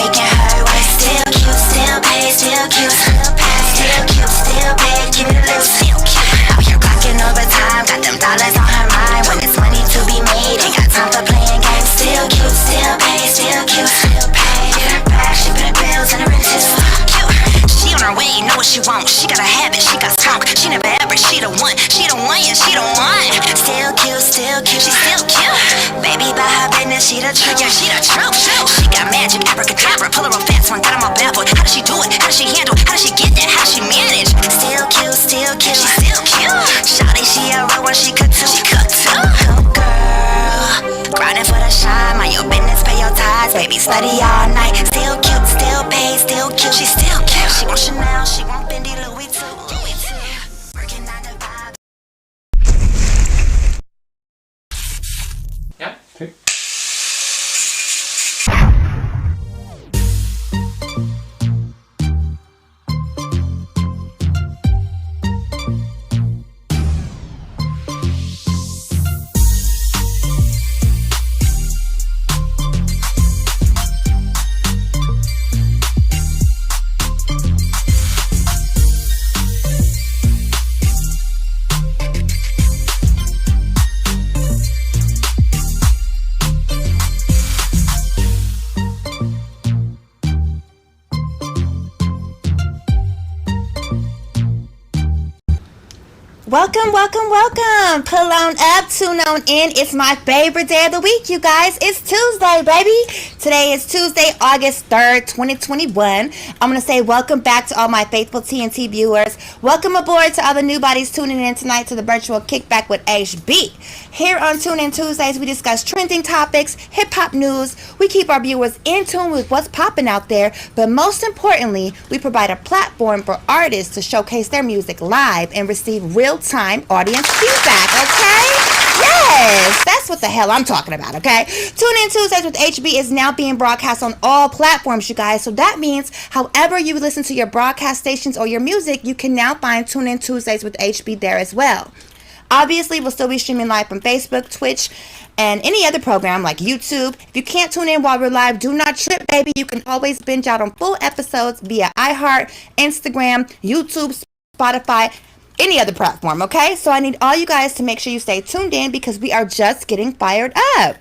making her work. Still cute, still paid, still cute, still paid, still cute, still paid, keep it loose. Still cute, out here clocking overtime, got them dollars on her mind. When it's money to be made, ain't got time for playing games. Still cute, still paid, still cute, still paid. Get her back, she put her bills in her riches. Cute, she on her way, know what she want. She got a habit, she got spunk. She never ever, she the one, yeah, she the one. Still cute, she still cute. Baby by her business, she the truth, yeah, she the truth. She got magic, abracadabra, pull her real fast one, got 'em all baffled. How does she do it? How does she handle? How does she get that? How does she manage? Still cute, she still cute. Shawty, she a real one, she cook too. Oh girl, grinding for the shine, mind your business, pay your tithes, baby study all night. Still cute, still paid, still cute, she still cute. She want Chanel, she want Fendi, Louis too. Working 9 to 5. Ja. Okay. Welcome. Pull on up, tune on in. It's my favorite day of the week, you guys. It's Tuesday, baby. Today is Tuesday, August 3rd, 2021. I'm going to say welcome back to all my faithful TNT viewers. Welcome aboard to all the new bodies tuning in tonight to the virtual kickback with HB. Here on Tune In Tuesdays, we discuss trending topics, hip-hop news. We keep our viewers in tune with what's popping out there. But most importantly, we provide a platform for artists to showcase their music live and receive real-time audience feedback, okay? Yes, that's what the hell I'm talking about, okay? Tune In Tuesdays with HB is now being broadcast on all platforms, you guys. So that means however you listen to your broadcast stations or your music, you can now find Tune In Tuesdays with HB there as well. Obviously, we'll still be streaming live from Facebook, Twitch, and any other program like YouTube. If you can't tune in while we're live, do not trip, baby. You can always binge out on full episodes via iHeart, Instagram, YouTube, Spotify, any other platform, okay? So I need all you guys to make sure you stay tuned in because we are just getting fired up.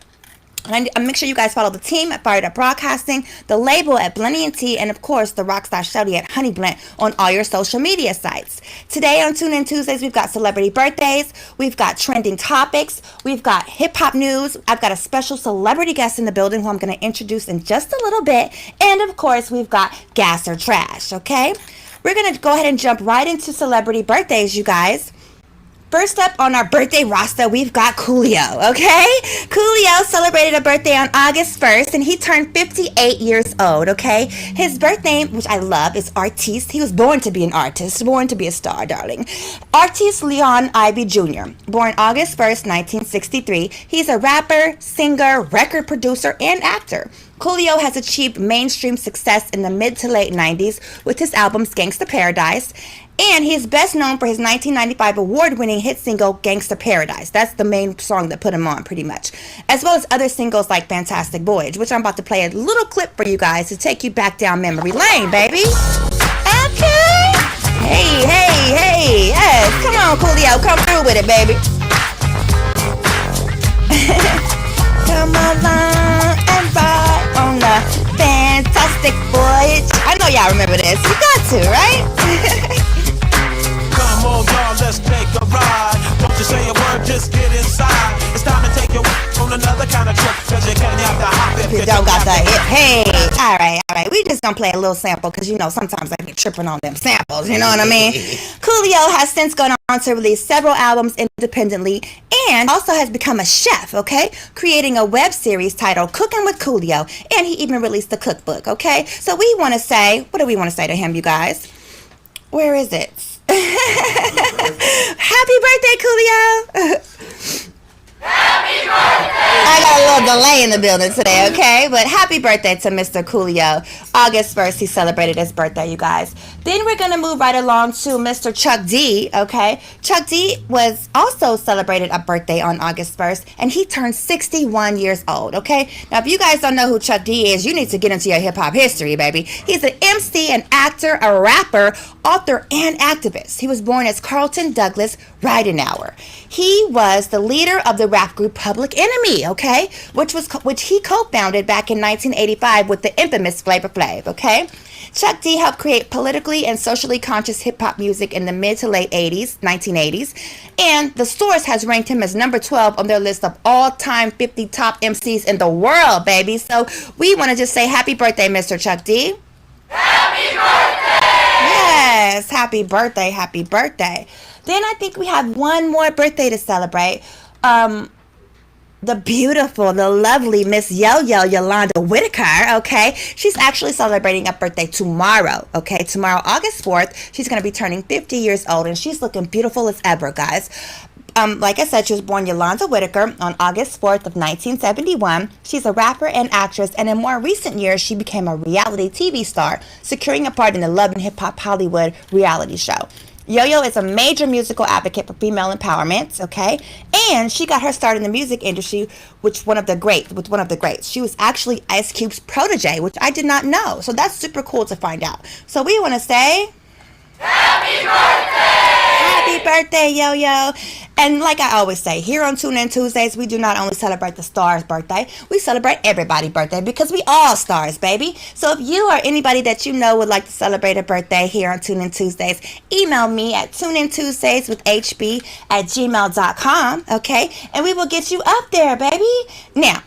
And make sure you guys follow the team at Fired Up Broadcasting, the label at Blenny and T, and of course the Rockstar Shouty at Honey Blend on all your social media sites. Today on Tune In Tuesdays, we've got celebrity birthdays, we've got trending topics, we've got hip hop news. I've got a special celebrity guest in the building who I'm going to introduce in just a little bit, and of course we've got Gas or Trash. Okay, we're going to go ahead and jump right into celebrity birthdays, you guys. First up on our birthday roster, we've got Coolio, okay? Coolio celebrated a birthday on August 1st, and he turned 58 years old, okay? His birth name, which I love, is Artiste. He was born to be an artist, born to be a star, darling. Artiste Leon Ivy Jr., born August 1st, 1963. He's a rapper, singer, record producer, and actor. Coolio has achieved mainstream success in the mid to late 90s with his albums Gangsta Paradise, and he is best known for his 1995 award-winning hit single Gangsta Paradise. That's the main song that put him on, pretty much, as well as other singles like Fantastic Voyage, which I'm about to play a little clip for you guys to take you back down memory lane, baby. Okay. Hey, yes, come on, Coolio, come through with it, baby. Come along and ride on the Fantastic Voyage. I know y'all remember this. You got to, right? Come on, y'all, let's take a ride. Don't you say a word, just get inside. It's time to take you on another kind of trip. Cause you can't have to hop if you don't got the hip. Hey, all right. We just gonna play a little sample because you know sometimes I be tripping on them samples. You know what I mean? Coolio has since gone on to release several albums independently and also has become a chef, okay? Creating a web series titled Cooking with Coolio, and he even released a cookbook, okay? So we want to say, what do we want to say to him, you guys? Where is it? Happy birthday, Coolio! I got a little delay in the building today, okay? But happy birthday to Mr. Coolio. August 1st, he celebrated his birthday, you guys. Then we're going to move right along to Mr. Chuck D, okay? Chuck D was also celebrated a birthday on August 1st, and he turned 61 years old, okay? Now, if you guys don't know who Chuck D is, you need to get into your hip-hop history, baby. He's an MC, an actor, a rapper, author, and activist. He was born as Carlton Douglas Ridenauer. He was the leader of the rap group Public Enemy, okay, which he co-founded back in 1985 with the infamous Flavor Flav, okay. Chuck D helped create politically and socially conscious hip-hop music in the mid to late 1980s, and The Source has ranked him as number 12 on their list of all-time 50 top MCs in the world, baby. So we want to just say happy birthday, Mr. Chuck D. Happy birthday! Yes, happy birthday, happy birthday. Then I think we have one more birthday to celebrate. The beautiful, the lovely Miss Yo-Yo Yolanda Whitaker, okay? She's actually celebrating a birthday tomorrow, okay? Tomorrow, August 4th, she's going to be turning 50 years old, and she's looking beautiful as ever, guys. Like I said, she was born Yolanda Whitaker on August 4th of 1971. She's a rapper and actress, and in more recent years, she became a reality TV star, securing a part in the Love and Hip Hop Hollywood reality show. Yo-Yo is a major musical advocate for female empowerment, okay? And she got her start in the music industry with one of the greats. She was actually Ice Cube's protege, which I did not know. So that's super cool to find out. So we want to say Happy birthday! happy birthday, Yo-Yo. And like I always say, here on Tune In Tuesdays, we do not only celebrate the stars' birthday, we celebrate everybody's birthday because we all stars, baby. So if you or anybody that you know would like to celebrate a birthday here on Tune In Tuesdays, email me at tuneintuesdayswithhb@gmail.com, okay? And we will get you up there, baby. Now,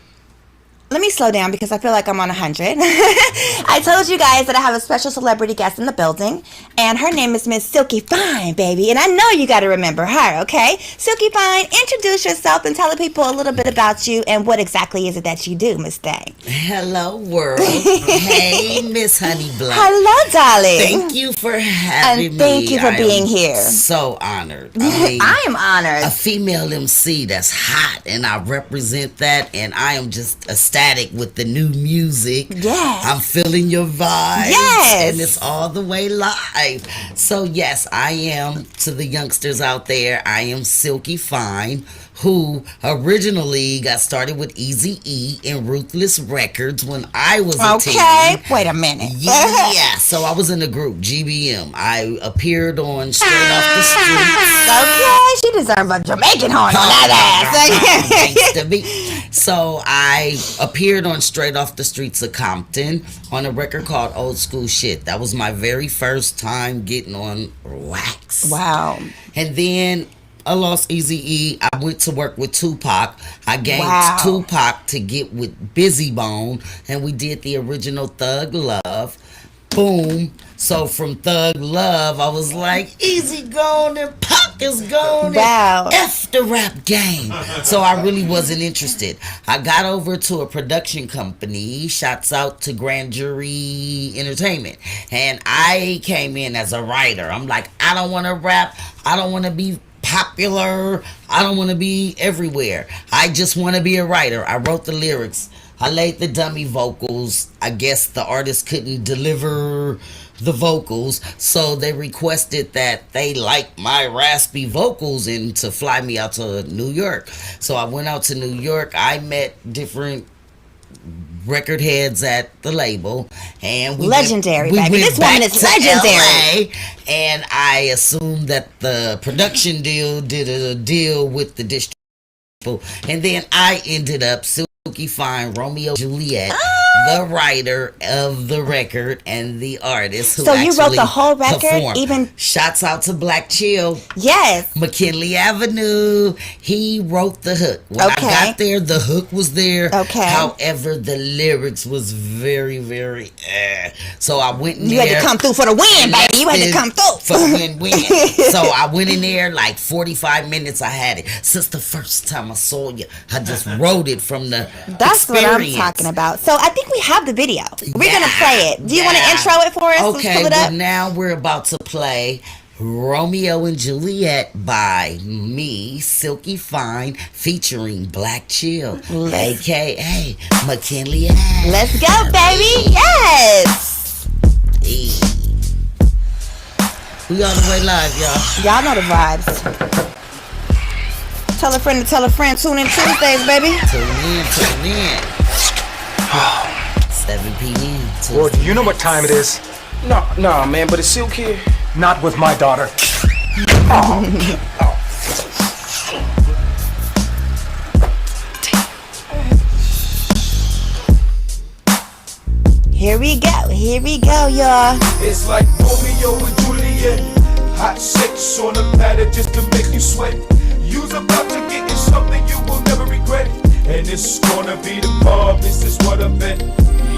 let me slow down because I feel like I'm on 100. I told you guys that I have a special celebrity guest in the building, and her name is Miss Silky Fine, baby. And I know you got to remember her, okay? Silky Fine, introduce yourself and tell the people a little bit about you and what exactly is it that you do, Miss Day. Hello, world. Hey, Miss Honey Blunt. Hello, darling. Thank you for having And thank you for being here. So honored. I mean, I am honored. a female MC that's hot, and I represent that, and I am just ecstatic with the new music. Yes. I'm feeling your vibes. Yes. And it's all the way live. So yes, I am, to the youngsters out there, I am Silky Fine, who originally got started with Eazy-E and Ruthless Records when I was a teen. Okay, wait a minute. Yeah, so I was in the group GBM. I appeared on Straight Off the Streets. Okay, she deserves a Jamaican horn on that ass. Thanks to me. So I appeared on Straight Off the Streets of Compton on a record called Old School Shit. That was my very first time getting on wax. Wow. And then I lost Eazy-E. I went to work with Tupac. I gained Tupac to get with Busy Bone, and we did the original Thug Love. Boom. So from Thug Love, I was like, Easy gone and Pac is gone. Wow. F the rap game. So I really wasn't interested. I got over to a production company. Shouts out to Grand Jury Entertainment. And I came in as a writer. I'm like, I don't want to rap. I don't want to be popular. I don't want to be everywhere. I just want to be a writer. I wrote the lyrics. I laid the dummy vocals. I guess the artist couldn't deliver the vocals, so they requested that they like my raspy vocals and to fly me out to New York. So I went out to New York. I met different record heads at the label, and Legendary, baby. This woman is legendary. LA, and I assumed that the production deal did a deal with the distributor, and then I ended up Silky Fine, Romeo Juliet, the writer of the record and the artist who So you wrote actually the whole record? performed. Even Shouts out to Black Chill. yes. McKinley Avenue. He wrote the hook. When Okay. I got there, the hook was there. Okay. However, the lyrics was very, very So I went in You there. had to come through for the win, baby. You had to come through. For the win. So I went in there like 45 minutes. I had it. Since the first time I saw you, I just wrote it from the That's what I'm experience. talking about. So I think we have the video. We're Yeah. gonna play it. Do you want to Yeah. intro it for us? Let's Okay, pull it well up. now we're about to play Romeo and Juliet by me, Silky Fine, featuring Black Chill, aka McKinley Ash. Let's go, baby. Yes. Hey. We all the way live, y'all. Y'all know the vibes. Tell a friend to tell a friend. Tune in Tuesdays, baby. Tune in. 7 p.m. Well, do you know what time it is? No, man, but it's SYLK here. Not with my daughter. Here we go, y'all. It's like Romeo and Juliet. Hot sex on a platter just to make you sweat. You's about to get in something you will never regret. And it's gonna be the bomb, this is what I bet.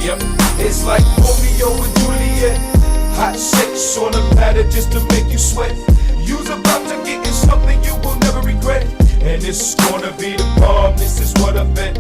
Yep, it's like Romeo and Juliet. Hot sex on a platter just to make you sweat. You's about to get in something you will never regret. And it's gonna be the bomb, this is what I bet.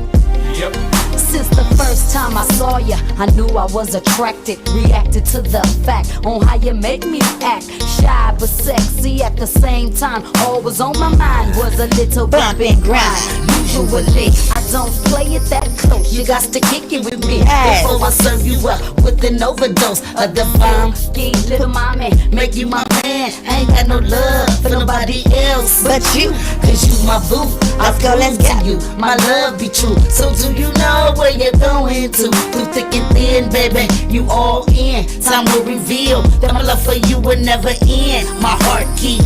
Yep. Since the first time I saw ya, I knew I was attracted. Reacted to the fact on how you make me act. Shy but sexy at the same time. All was on my mind was a little bump and grind. Usually, I don't play it that close. You got to kick it with me before I serve you up with an overdose of the bomb. Get little mommy, make you my man. I ain't got no love for nobody else But you. cause you my boo. Let's go, let's go. You, my love be true. So do you know where you're going to? Through thick and thin, baby, you all in. Time will reveal that my love for you will never end. My heart keep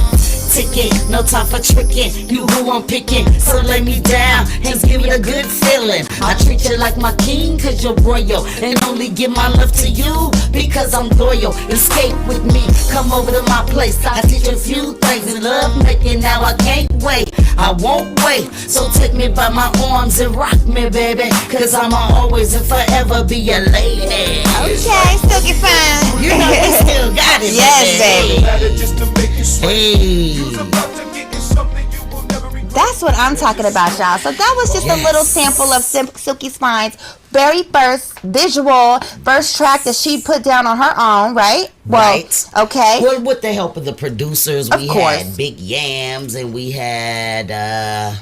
ticking, no time for tricking. You who I'm picking, so lay me down and give me a good feeling. I treat you like my king cause you're royal, and only give my love to you because I'm loyal. Escape with me, come over to my place. I teach you a few things in love making, now I can't wait. I won't wait, so take me by my arms and rock me, baby, cause I'ma always and forever be a lady. Okay, Silky Fine. You know we still got it. Yes, baby. Platter just to make you sweat. Hey. You's about to get in something you will never regret. That's what I'm talking about, y'all. So that was just a little sample of Silky Fine's very first first track that she put down on her own, right? Well, Right. okay. Well, with the help of the producers, Of we course. had Big Yams and we had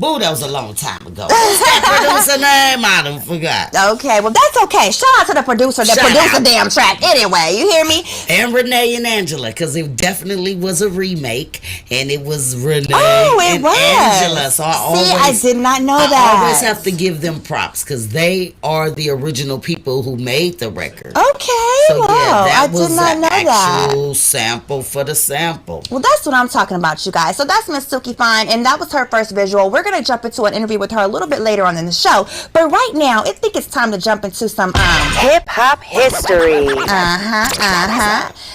Boo, that was a long time ago. What's that producer name? I done forgot. Okay, well that's okay. Shout out to the producer that Shout produced out. the damn track. Anyway, you hear me? And Renee and Angela, because it definitely was a remake, and it was Renee Oh, it and was. Angela. So I did not know I that. always have to give them props because they are the original people who made the record. Okay, So wow. yeah, I that was did not an know that. actual sample for the sample. Well, that's what I'm talking about, you guys. So that's Miss Silky Fine, and that was her first visual. We're gonna jump into an interview with her a little bit later on in the show, but right now, I think it's time to jump into some Hip hop history.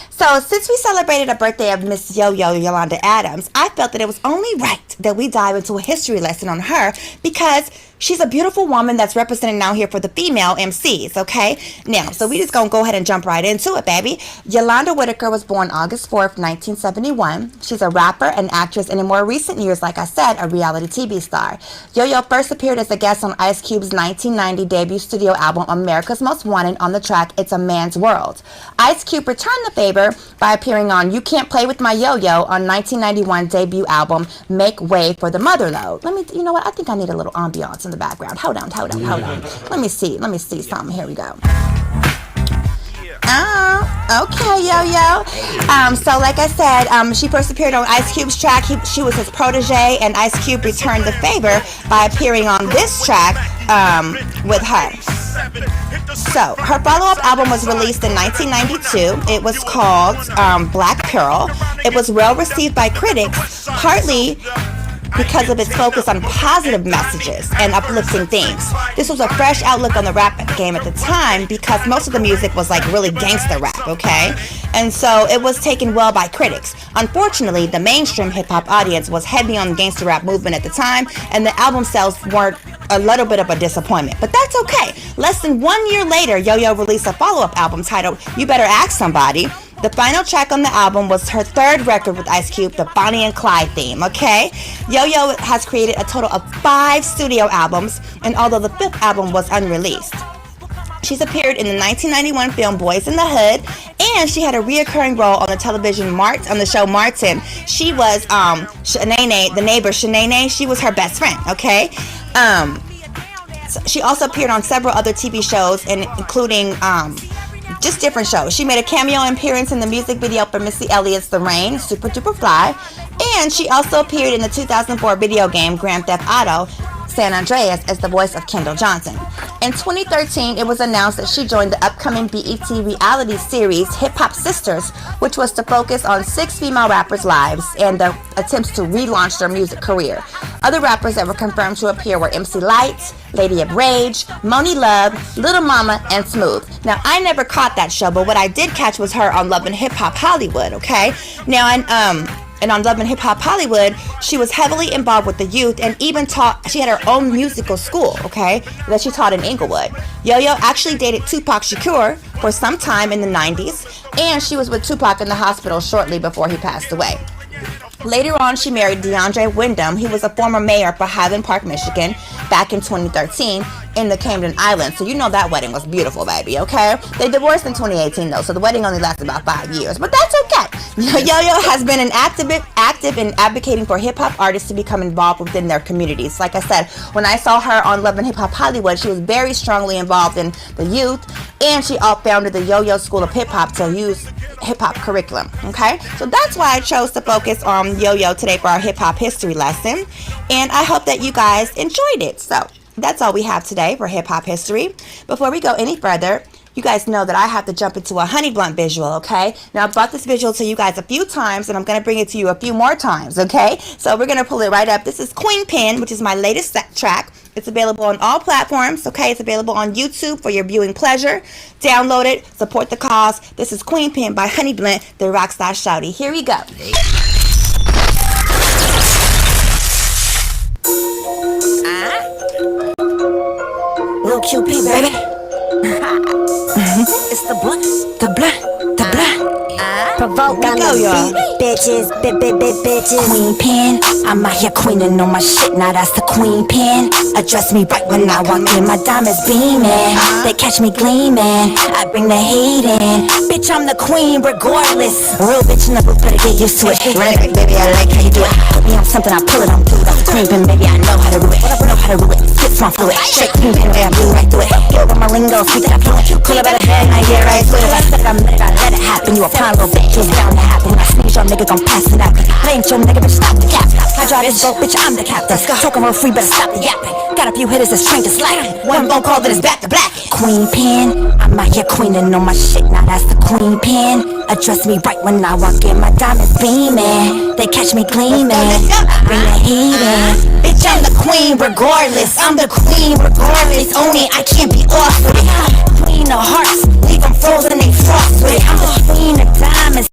So since we celebrated a birthday of Miss Yo-Yo Yolanda Adams, I felt that it was only right that we dive into a history lesson on her because she's a beautiful woman that's represented now here for the female MCs, okay? Now, so we just gonna go ahead and jump right into it, baby. Yolanda Whitaker was born August 4th, 1971. She's a rapper, an actress, and in more recent years, like I said, a reality TV star. Yo-Yo first appeared as a guest on Ice Cube's 1990 debut studio album, America's Most Wanted, on the track It's a Man's World. Ice Cube returned the favor by appearing on You Can't Play With My Yo-Yo on 1991 debut album Make Way for the Motherlode. You know what? I think I need a little ambiance in the background. Hold on. Let me see something. Here we go. Oh, okay, Yo-Yo. So like I said, she first appeared on Ice Cube's track. She was his protege, and Ice Cube returned the favor by appearing on this track with her. So her follow-up album was released in 1992. It was called Black Pearl. It was well received by critics, partly because of its focus on positive messages and uplifting themes. This was a fresh outlook on the rap game at the time because most of the music was like really gangster rap, okay? And so it was taken well by critics. Unfortunately, the mainstream hip-hop audience was heavy on the gangster rap movement at the time, and the album sales weren't a little bit of a disappointment. But that's okay. Less than 1 year later, Yo-Yo released a follow-up album titled You Better Ask Somebody. The final track on the album was her third record with Ice Cube, the Bonnie and Clyde theme, okay? Yo-Yo has created a total of 5 studio albums, and although the 5th album was unreleased. She's appeared in the 1991 film Boys in the Hood and she had a reoccurring role on the television on the show Martin. She was Shanae, the neighbor Shanae. She was her best friend. Okay. So she also appeared on several other TV shows, including just different shows. She made a cameo appearance in the music video for Missy Elliott's The Rain, Super Duper Fly, and she also appeared in the 2004 video game Grand Theft Auto San Andreas as the voice of Kendall Johnson. In 2013, it was announced that she joined the upcoming BET reality series Hip Hop Sisters, which was to focus on 6 female rappers' lives and their attempts to relaunch their music career. Other rappers that were confirmed to appear were MC Lyte, Lady of Rage, Moni Love, Little Mama, and Smooth. Now, I never caught that show, but what I did catch was her on Love and Hip Hop Hollywood, okay? Now, and on Love and Hip Hop Hollywood, she was heavily involved with the youth and even she had her own musical school, okay, that she taught in Inglewood. Yo-Yo actually dated Tupac Shakur for some time in the 90s, and she was with Tupac in the hospital shortly before he passed away. Later on, she married DeAndre Wyndham. He was a former mayor for Highland Park, Michigan, back in 2013 in the Camden Islands. So you know that wedding was beautiful, baby, okay? They divorced in 2018, though, so the wedding only lasted about 5 years. But that's okay. Yo-Yo has been active in advocating for hip-hop artists to become involved within their communities. Like I said, when I saw her on Love and Hip Hop Hollywood, she was very strongly involved in the youth, and she founded the Yo-Yo School of Hip Hop to use hip-hop curriculum, okay? So that's why I chose to focus on Yo-Yo today for our hip-hop history lesson, and I hope that you guys enjoyed it. So that's all we have today for hip-hop history. Before we go any further, you guys know that I have to jump into a honey blunt visual, okay? Now, I brought this visual to you guys a few times, and I'm going to bring it to you a few more times, okay? So we're going to pull it right up. This is Queen Pen, which is my latest track. It's available on all platforms, okay? It's available on YouTube for your viewing pleasure. Download it. Support the cause. This is Queen Pen by Honey Blunt, the Rockstar Shouty. Here we go. Lil QP, baby. It's the blunt, the blunt, the blunt. Provoke on the beat, bitches, bitches. Queen Pen, I'm out here queening on my shit, now that's the Queen Pen. Address me right when I walk in, my diamonds beaming. They catch me gleaming, I bring the heat in. Bitch, I'm the queen regardless. Real bitch in the booth, better get used to it. Renegade, baby, I like how you do it. Put me on something, I pull it, I'm through it. Queen Pen, baby, I know how to do it. I know how to do it, fits my fluid. Straight Queen Pen, baby, I blew right through it. Get over my lingo, speak that fluent. Cool about the head, I get right with it. I said it, I meant it, I let it happen. You a pound little bitch, it's bound to happen. When I sneeze, your nigga gon' pass it out. Blame your nigga, bitch, stop the cap. I drive this boat, bitch, I'm the captain. Talking real free, better stop the yapping. Got a few hitters that's trained to slack. One phone call, then it's back to black. Queen Pen, I'm out here queening on my shit, now that's the Queen Pen. Address me right when I walk in, my diamonds beaming. They catch me gleaming, bring the heat in. Bitch, I'm the queen regardless. I'm the queen regardless. Only I can't be off with it. Queen of hearts, leave them frozen, they frost with it. I'm the queen of diamonds.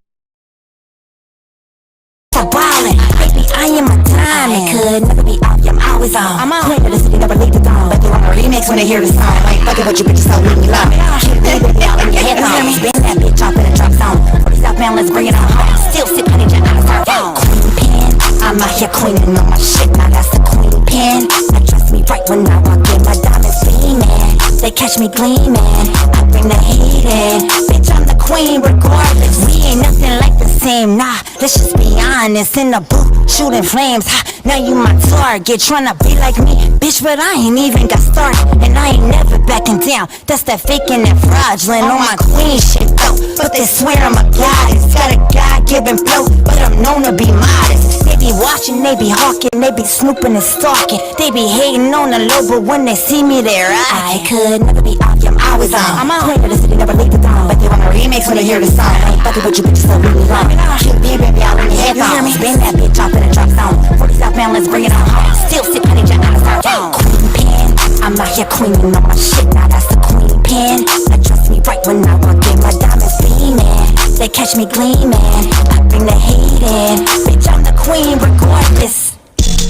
For ballin', baby, I am a diamond. Could never be off, I'm always on. I'm on. Queen of the city, never leave the throne. But they want a remix when they hear the song. Like, fuck it, what you bitches so leave me alone. Keep that bitch out in your headphones. Bend that bitch off in a drop zone. 40 Southbound, let's bring it on home. Still sip honey, jet on a smartphone. Queen Pen, I'm out here queening on my shit, now that's the Queen Pen. Address me right when I walk in, my diamonds beaming. They catch me gleaming, I bring the heat in. Bitch, I'm the queen regardless. We ain't nothing like the same, nah. Let's just be honest. In the booth, shooting flames, ha. Now you my target, tryna be like me, bitch, but I ain't even got started. And I ain't never backing down. That's that faking and fraudulent on my queen shit, though. But they swear I'm a goddess. Got a God-given flow, but I'm known to be modest. They be watching, they be hawking, they be snooping and stalking. They be hating on the low, but when they see me, they're I could never be off, I'm always on. I'm on. Queen of the city, never leave the throne. But they want a remix when they hear the song. I ain't fucking with you bitches, so leave me alone. Keep me, baby, out in your headphones. Bend that bitch off in a drop zone. 40 Southbound, let's bring it on home. Still sip honey, jet on a smartphone. Queen Pen, I'm out here queening on my shit, now that's the Queen Pen. Address me right when I walk in, my diamonds beaming. They catch me gleaming, I bring the heat in. Bitch, I'm the queen regardless.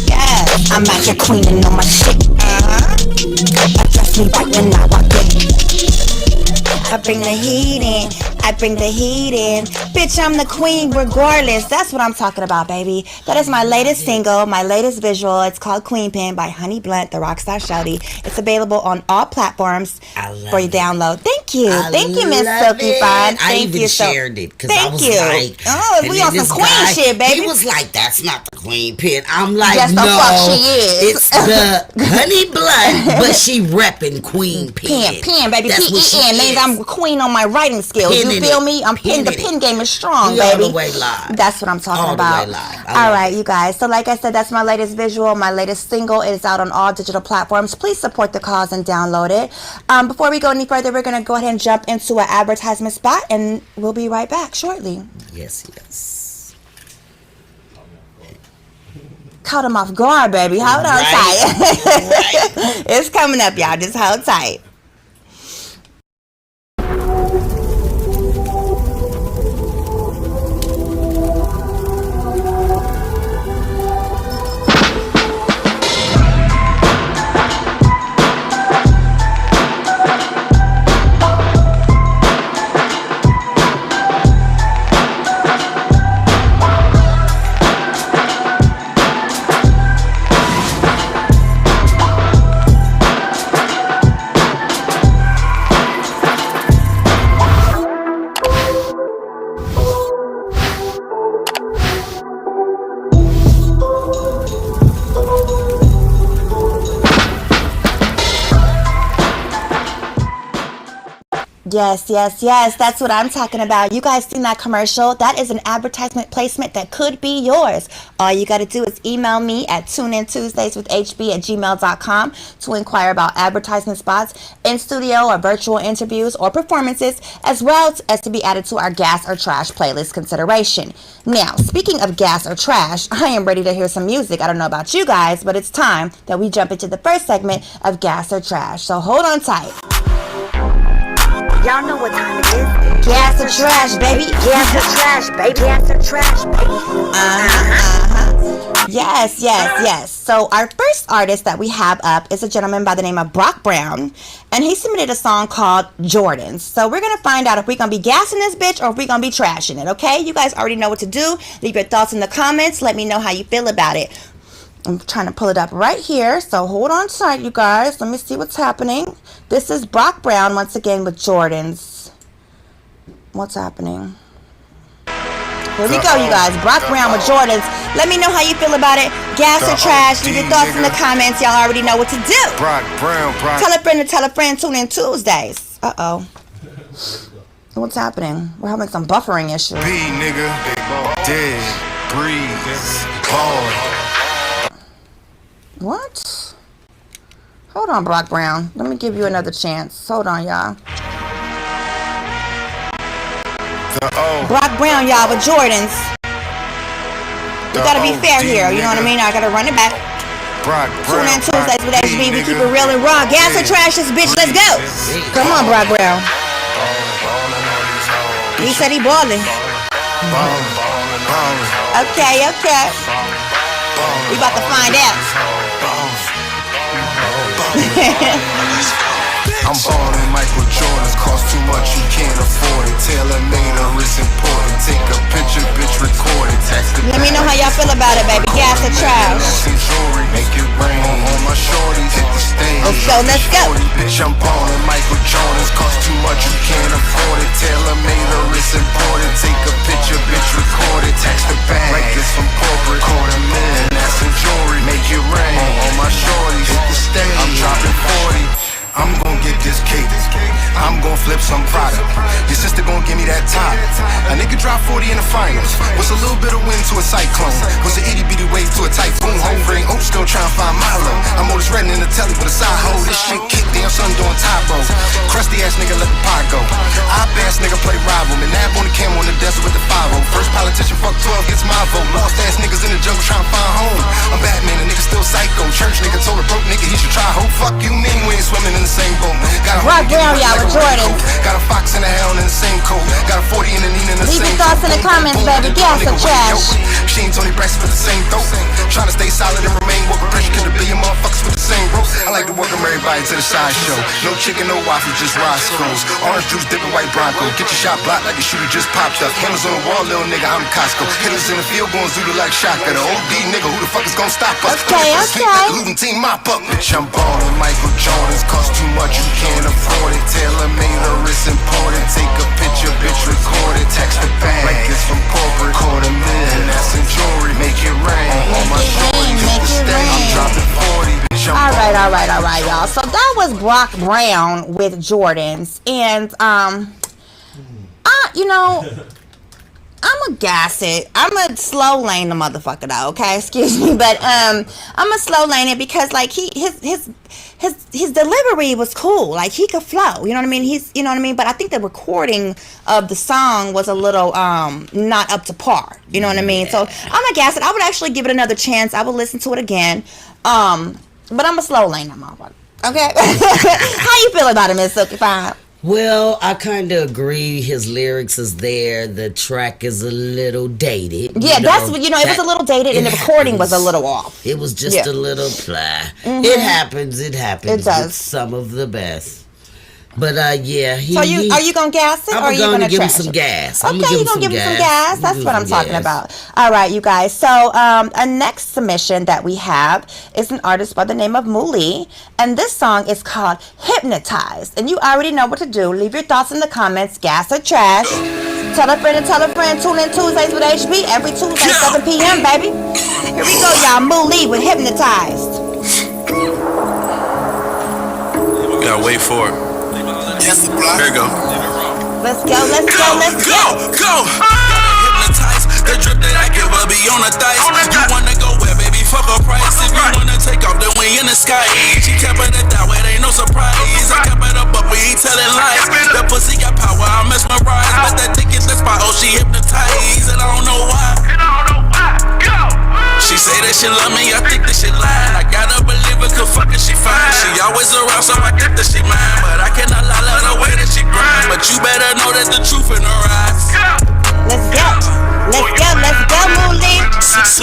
Yeah, I'm out here queening on my shit. Address me right when I walk in, I bring the heat in. I bring the heat in. Bitch, I'm the queen regardless. That's what I'm talking about, baby. That is my latest single, my latest visual. It's called Queen Pin by Honey Blunt, the Rockstar Shouty. It's available on all platforms for your download. Thank you. Thank you, Miss Silky Fine. I even shared it because I was like, oh, we on some queen shit, baby. He was like, that's not the queen pin. I'm like, yes, no, the fuck she is. It's the Honey Blunt, but she repping queen pin. Pen, baby. P-E-N means I'm queen on my writing skills. You feel me? The pen game is strong, baby. All the way live. That's what I'm talking about. All right, you guys. So like I said, that's my latest visual, my latest single. It is out on all digital platforms. Please support the cause and download it. Before we go any further, we're going to go ahead and jump into an advertisement spot, and we'll be right back shortly. Yes. Caught him off guard, baby. Hold on tight. It's coming up, y'all. Just hold tight. Yes. That's what I'm talking about. You guys seen that commercial? That is an advertisement placement that could be yours. All you got to do is email me at tuneintuesdayswithhb@gmail.com to inquire about advertisement spots in studio or virtual interviews or performances, as well as to be added to our Gas or Trash playlist consideration. Now, speaking of gas or trash, I am ready to hear some music. I don't know about you guys, but it's time that we jump into the first segment of Gas or Trash. So hold on tight. Y'all know what time it is. Gas or trash, baby. Gas or trash, baby. Gas or trash, baby. Yes. So our first artist that we have up is a gentleman by the name of Brock Brown, and he submitted a song called Jordans. So we're gonna find out if we're gonna be gassing this bitch or if we're gonna be trashing it. Okay, you guys already know what to do. Leave your thoughts in the comments. Let me know how you feel about it. I'm trying to pull it up right here, so hold on tight, you guys. Let me see what's happening. This is Brock Brown once again with Jordans. What's happening? Here we go, you guys. Brock Brown with Jordans. Let me know how you feel about it. Gas or trash? Leave your thoughts in the comments. Y'all already know what to do. Brock Brown. Tell a friend to tell a friend. Tune in Tuesdays. Uh-oh. What's happening? We're having some buffering issues. B nigga, dead, breeze, ball. What? Hold on, Brock Brown. Let me give you another chance. Hold on, y'all. Brock Brown, y'all, with Jordans. We gotta be fair here, you know what I mean? I gotta run it back. Tune in Tuesdays with HB. We keep it real and raw. Gas or trash this bitch, let's go. Come on, Brock Brown. He said he ballin'. Okay. We about to find out. I'm ballin' Michael Jordan's, cost too much, you can't afford it. Tailor-made or it's important. Take a picture, bitch, record it. Let me know how y'all feel about it, baby. Gas or trash? Make it rain on my shorties, hit the stage. Let's go. Bitch, I'm ballin' Michael Jordan's, cost too much, you can't afford it. Tailor-made or it's important. Take a picture, bitch, record it. Tax the bag, like this from corporate. $250,000, that's some jewelry. Make it rain on my shorties, hit the stage. I'm dropping 40. I'm gon' get this cake. I'm gon' flip some product. Your sister gon' give me that top. A nigga drop 40 in the finals. What's a little bit of wind to a cyclone? What's an itty bitty wave to a typhoon? Home brain, still trying to find Milo. I'm always running in the telly with a side hole. This shit kick down, son doing typo. Crusty ass nigga let the pot go. Op ass nigga play rival. And nab on the cam on the desert with the 5-0. First politician, fuck 12, gets my vote. Lost ass niggas in the jungle trying to find home. I'm Batman, a nigga still psycho. Church nigga told a broke nigga he should try hope. Fuck you mean we ain't swimming in the same boat. Got a Brock Brown, y'all, with Jordans. Got a fox and a hound in the same coat. Got a 40 and a Nina in the Leave same your thoughts in the comments, baby. Gas or trash? machine, Tony Braxton for the same throat. Trying to stay solid and remain woke. Pressure could have billion motherfuckers with the same rope. I like to welcome everybody to the sideshow. No chicken, no waffles, just Roscoe's. Orange juice, dipping white Bronco. Get your shot blocked like the shooter just popped up. Hammers on the wall, little nigga, I'm Costco. Hitters in the field going Zulu like Shaka. The OD nigga, who the fuck is gonna stop us? Okay. Looting team mop up. Bitch, I'm ballin'. Michael Jordans cost too much, you can't afford it. Taylor made a wrist important. Take a picture, bitch, record it. Text the bag like this from corporate. $250,000, and that's in jewelry. Make it rain. On my shorty, make it rain. I'm dropping 40, bitch. I'm All right, y'all. So that was Brock Brown with Jordans, and you know, I'm a gas it. I'm a slow lane the motherfucker though. Okay, excuse me, but I'm a slow lane it because like his delivery was cool. Like he could flow. You know what I mean? You know what I mean. But I think the recording of the song was a little not up to par. You know what I mean? So I'm a gas it. I would actually give it another chance. I would listen to it again. But I'm a slow lane that motherfucker. Okay. How you feel about it, Miss Silky Fine? Well, I kind of agree. His lyrics is there. The track is a little dated. Yeah, that's what, it was a little dated and the recording was a little off. It was just a little blah. It happens. It does. With some of the best. But yeah, so are you gonna gas it or are you gonna give him trash some it? gas? Okay, you're gonna give him some gas. That's what I'm talking about. All right, you guys. So a next submission that we have is an artist by the name of Muli, and this song is called Hypnotized. And you already know what to do. Leave your thoughts in the comments, gas or trash. Tell a friend and tell a friend. Tune in Tuesdays with HB every Tuesday 7 p.m. baby. Here we go, y'all. Muli with Hypnotized. We gotta wait for it. Here we go. Let's go. Hypnotized, the drip that I give her be on the thighs. You wanna go where, baby? Fuck a price. If you wanna take off, then we in the sky. She kept it that way, ain't no surprise. I kept it up, but we ain't telling lies. That pussy got power, I mesmerized. But that dick is the spot, oh, she hypnotized. And I don't know why. She say that she love me, I think that she lying. I gotta believe it, cause fucking she fine. She always around, so I think that she mine. But I cannot lie, love the way that she grind. But you better know that the truth in her eyes. Let's go, Muli.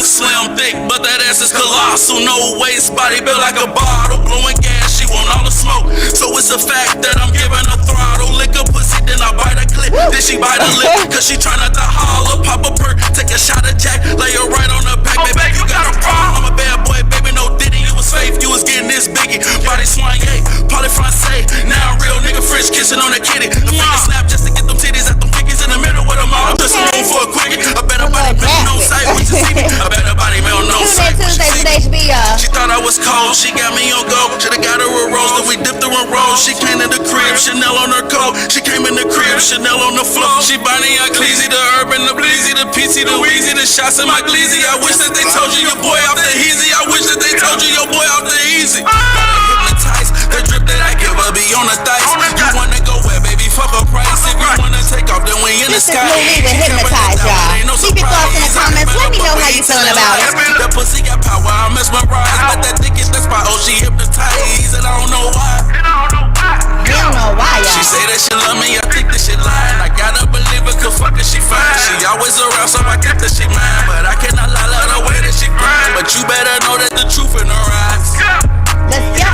Slim, thick, but that ass is colossal. No waist, body built like a bottle. Blowing gas, she want all the smoke. So it's a fact that I'm giving her throttle. Lick a pussy, then I bite a clip. Then she bite a lip, cause she tryna to holler. Pop a perk, take a shot of Jack. Lay her right on her back, baby, you got a problem. I'm a bad boy, baby, no diddy. You was safe, you was getting this biggie. Body soigné, party français. Now a real nigga French kissing on a kitty. The finger snap just to get them titties at them pickies in the middle with them all. I'm just room for a quickie. I bet her body man on sight when you see me. I bet her body man on sight when she see me. She thought I was cold, she got me on go. Should've got her a rose, then we dipped her in rose. She came in the crib, Chanel on her coat. She came in the crib, Chanel on the floor. She Bonnie and Cleezy, the urban, the bleezy, the PT, the wheezy, the shots in my gleezy. I wish that they told you your boy off the easy. I wish that they told you your boy off the easy. Hypnotized, the drip that I give her be on the thighs. You wanna go where, baby? Fuck a price. If you wanna take off, then we in the sky. This is Muli with Hypnotized, y'all. Leave your thoughts in the comments. Let me know how you feeling about it. That pussy got power, I'm mesmerized. But that dick is the spot, oh, she hypnotized. And I don't know why. You don't know why, y'all. She say that she love me, I think that she lying. I gotta believe it, cause fucking she fine. She always around, so I get that she mine. But I cannot lie, love the way that she grind. But you better know that the truth in her eyes. Let's go.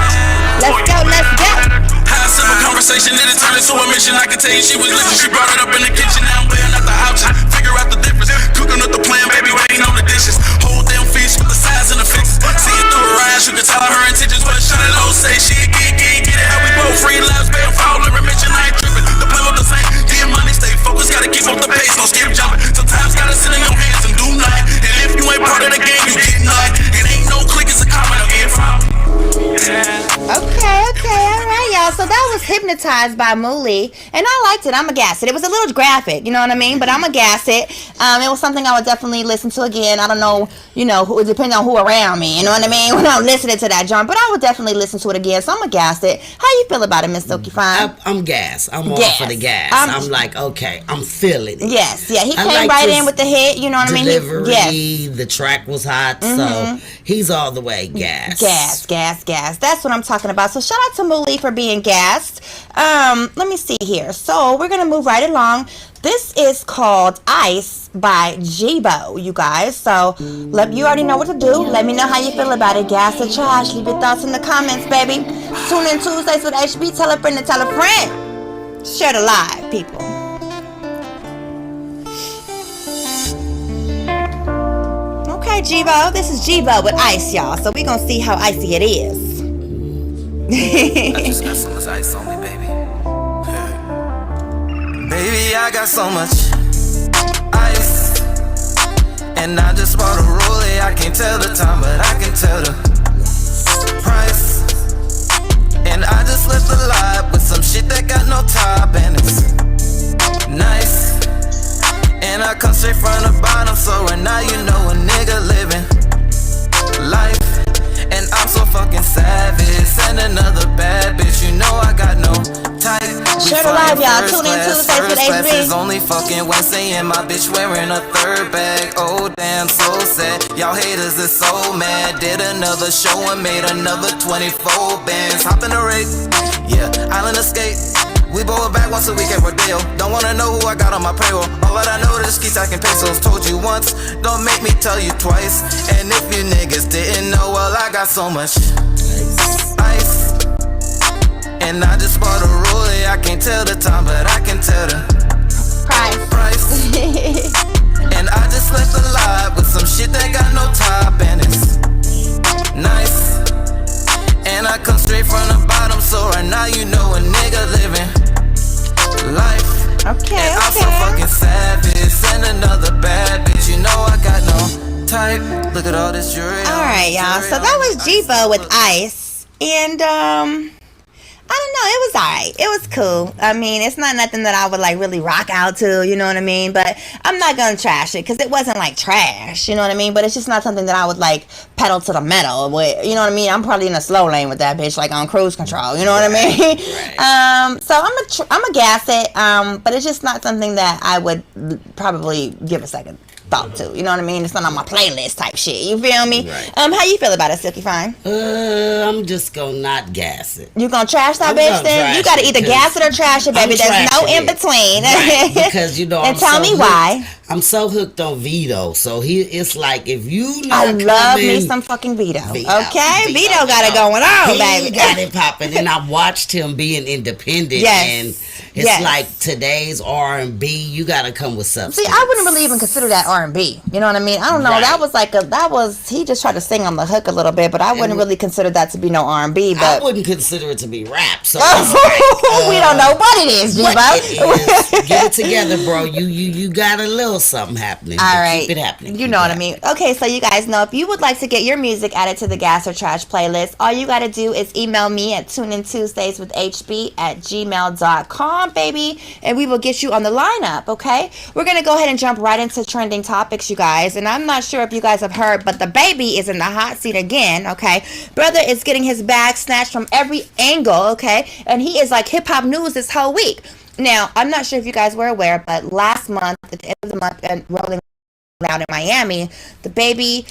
High simple conversation, it turned into a mission. I can tell you she was listening. She brought it up in the kitchen, now I'm weighing out the options. Figure out the difference. Cooking up the plan, baby, waiting on the dishes. Whole damn feast with the size and the fixes. See it through her eyes, you can tell her intentions. But shut it low, say she a get it how we both free lives, baby, fall every mention, I ain't tripping. The plan was the same, getting money, stay focused, gotta keep up the pace, no skip jumping. Sometimes gotta sit in your hands and do nothing. And if you ain't part of the game, you get nothing. It ain't no click, it's a comment, I'll get from. Okay, all right, y'all. So that was Hypnotized by Muli, and I liked it. I'm a gas it. It was a little graphic, you know what I mean? But I'm a gas it. It was something I would definitely listen to again. I don't know, who, depending on who around me, you know what I mean? When I'm listening to that joint, but I would definitely listen to it again. So I'm a gas it. How you feel about it, Miss Silky Fine? I'm gas. I'm all for the gas. I'm like, okay, I'm feeling it. Yes, yeah. He came right in with the hit, you know what I mean? Delivery, the track was hot, so he's all the way gas. Gas. That's what I'm talking about. So shout out to Muli for being gassed. Let me see here. So we're gonna move right along This is called Ice by Jibo, you guys. So you already know what to do. Let me know how you feel about it. Gas or trash? Leave your thoughts in the comments, baby. Tune in Tuesdays with HB. Tell a friend to tell a friend. Share the live, people. Okay, Jibo. This is Jibo with Ice, y'all. So we're going to see how icy it is. I just got so much ice on me, baby. Baby, I got so much ice, and I just bought a rollie. I can't tell the time, but I can tell the price. And I just left the lot with some shit that got no top, and it's nice. And I come straight from the bottom, so right now you know a nigga living life. And I'm so fucking savage. Send another bad bitch, you know I got no type. Share the live, y'all. Tune in Tuesdays with HB. Is only fucking Wednesday, and my bitch wearing a third bag. Oh damn, so sad. Y'all haters is so mad. Did another show and made another 24 bands. Hop in the race, yeah, island escape. We blow it back once a week at Rodeo. Don't wanna know who I got on my payroll. All that I know is keys I can pesos. Told you once, don't make me tell you twice. And if you niggas didn't know, well I got so much ice. And I just bought a rollie. I can't tell the time, but I can tell the price. And I just left the lot with some shit that got no top, and it's nice. And I come straight from the bottom, so right now you know a nigga living life. Okay, and I'm so fucking savage. Send another bad bitch, you know I got no type. Look at all this jewelry. Alright, y'all. So that was Jibo with Ice. And I don't know, it was alright. It was cool. I mean, it's not nothing that I would like really rock out to, you know what I mean? But I'm not gonna trash it because it wasn't like trash, you know what I mean? But it's just not something that I would like pedal to the metal with, you know what I mean? I'm probably in a slow lane with that bitch, like on cruise control, you know what I mean? So I'm a gas it, but it's just not something that I would probably give a second thought to, you know what I mean? It's not on my playlist type shit, you feel me? Right. How you feel about it, Silky Fine? I'm just gonna not gas it. You gonna trash that bitch then? You gotta either gas it or trash it, baby. There's no in between. Right, because you know, and tell me why. I'm so hooked on Vito, so it's like if you I love me some fucking Vito. Okay, Vito got it going on, baby. He got it popping, and I watched him being independent, and it's like today's R&B. You gotta come with substance. See, I wouldn't really even consider that R&B. You know what I mean? I don't know. Right. That was he just tried to sing on the hook a little bit, but I wouldn't really consider that to be no R&B. But I wouldn't consider it to be rap. So we don't know what it is, Jibo. Get it together, bro. You got a little something happening. All right, keep it happening. You know what I mean? Okay, so you guys know if you would like to get your music added to the Gas or Trash playlist, all you got to do is email me at tuneintuesdayswithhb@gmail.com, baby, and we will get you on the lineup. Okay, we're gonna go ahead and jump right into trending topics, you guys. And I'm not sure if you guys have heard, but the baby is in the hot seat again. Okay, brother is getting his bag snatched from every angle. Okay, and he is like hip hop news this whole week. Now, I'm not sure if you guys were aware, but last month, at the end of the month, and rolling around in Miami, the baby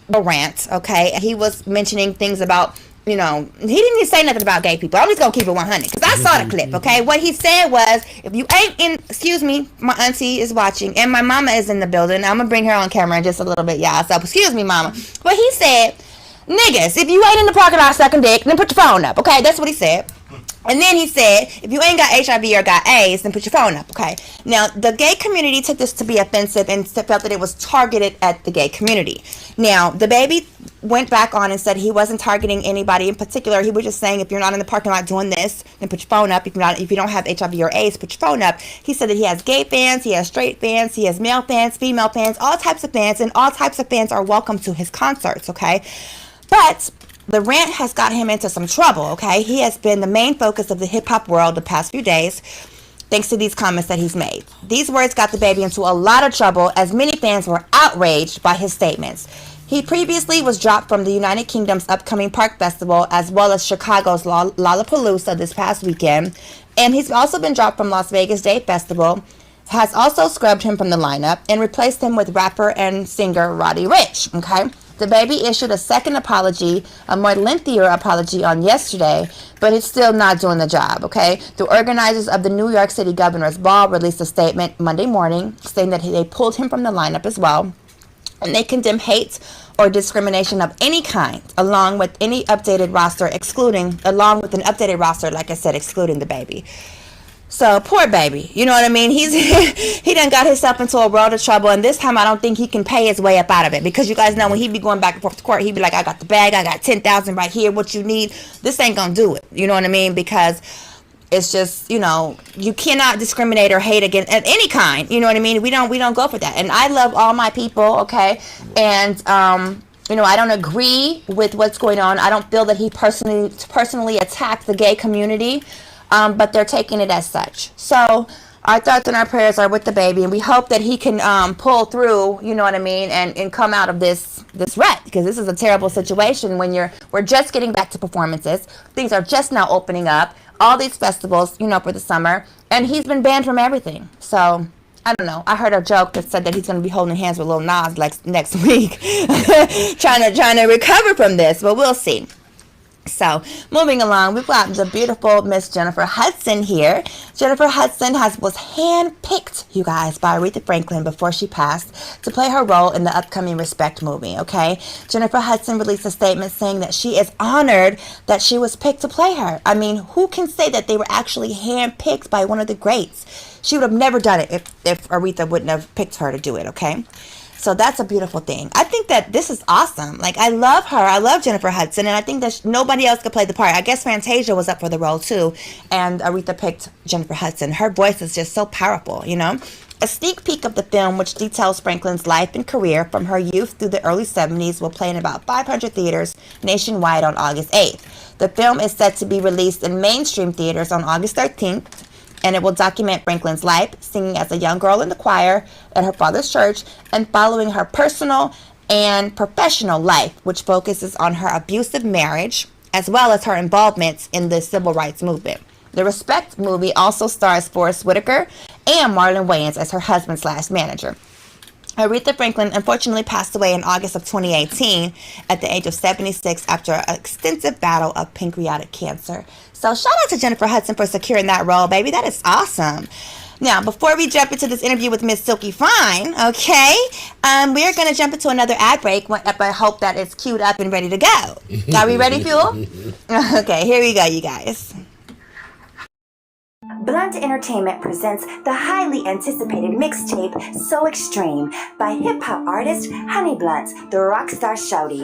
rant, okay, and he was mentioning things about, you know, he didn't even say nothing about gay people. I'm just gonna keep it 100 because I saw the clip, okay. What he said was, if you ain't in, excuse me, my auntie is watching and my mama is in the building. I'm gonna bring her on camera in just a little bit, y'all. So excuse me, mama. But he said, niggas, if you ain't in the parking lot sucking dick, then put your phone up, okay. That's what he said. And then he said, if you ain't got HIV or got AIDS, then put your phone up, okay? Now, the gay community took this to be offensive and felt that it was targeted at the gay community. Now, the baby went back on and said he wasn't targeting anybody in particular. He was just saying, if you're not in the parking lot doing this, then put your phone up. If you don't have HIV or AIDS, put your phone up. He said that he has gay fans, he has straight fans, he has male fans, female fans, all types of fans, and all types of fans are welcome to his concerts, okay? But the rant has got him into some trouble, okay? He has been the main focus of the hip-hop world the past few days, thanks to these comments that he's made. These words got the baby into a lot of trouble, as many fans were outraged by his statements. He previously was dropped from the United Kingdom's upcoming Park Festival, as well as Chicago's Lollapalooza this past weekend, and he's also been dropped from Las Vegas Day Festival, has also scrubbed him from the lineup, and replaced him with rapper and singer Roddy Ricch, okay? The baby issued a second apology, a more lengthier apology on yesterday, but it's still not doing the job, okay? The organizers of the New York City Governor's Ball released a statement Monday morning saying that they pulled him from the lineup as well. And they condemn hate or discrimination of any kind, along with an updated roster, like I said, excluding the baby. So, poor baby, you know what I mean? He done got himself into a world of trouble, and this time I don't think he can pay his way up out of it, because you guys know when he be going back and forth to court, he be like, I got the bag, I got 10,000 right here, what you need. This ain't gonna do it, you know what I mean? Because it's just, you know, you cannot discriminate or hate against at any kind, you know what I mean? We don't go for that. And I love all my people, okay? And you know, I don't agree with what's going on. I don't feel that he personally attacked the gay community. But they're taking it as such. So our thoughts and our prayers are with the baby, and we hope that he can pull through, you know what I mean, and come out of this rut, because this is a terrible situation when we're just getting back to performances. Things are just now opening up, all these festivals, you know, for the summer, and he's been banned from everything. So I don't know. I heard a joke that said that he's going to be holding hands with Lil Nas like next week, trying to recover from this, but we'll see. So, moving along, we've got the beautiful Miss Jennifer Hudson here. Jennifer Hudson was handpicked, you guys, by Aretha Franklin before she passed to play her role in the upcoming Respect movie, okay? Jennifer Hudson released a statement saying that she is honored that she was picked to play her. I mean, who can say that they were actually handpicked by one of the greats? She would have never done it if Aretha wouldn't have picked her to do it, okay? So that's a beautiful thing. I think that this is awesome. Like, I love her. I love Jennifer Hudson, and I think that nobody else could play the part. I guess Fantasia was up for the role too, and Aretha picked Jennifer Hudson. Her voice is just so powerful, you know? A sneak peek of the film, which details Franklin's life and career from her youth through the early 70s, will play in about 500 theaters nationwide on August 8th. The film is set to be released in mainstream theaters on August 13th, and it will document Franklin's life, singing as a young girl in the choir at her father's church, and following her personal and professional life, which focuses on her abusive marriage, as well as her involvement in the civil rights movement. The Respect movie also stars Forrest Whitaker and Marlon Wayans as her husband/manager. Aretha Franklin unfortunately passed away in August of 2018 at the age of 76 after an extensive battle of pancreatic cancer. So shout out to Jennifer Hudson for securing that role, baby. That is awesome. Now, before we jump into this interview with Miss Silky Fine, okay, we are going to jump into another ad break. I hope that it's queued up and ready to go. Are we ready, Fuel? Okay, here we go, you guys. Blunt Entertainment presents the highly anticipated mixtape So Extreme by hip-hop artist Honey Blunt, the Rockstar Shouty,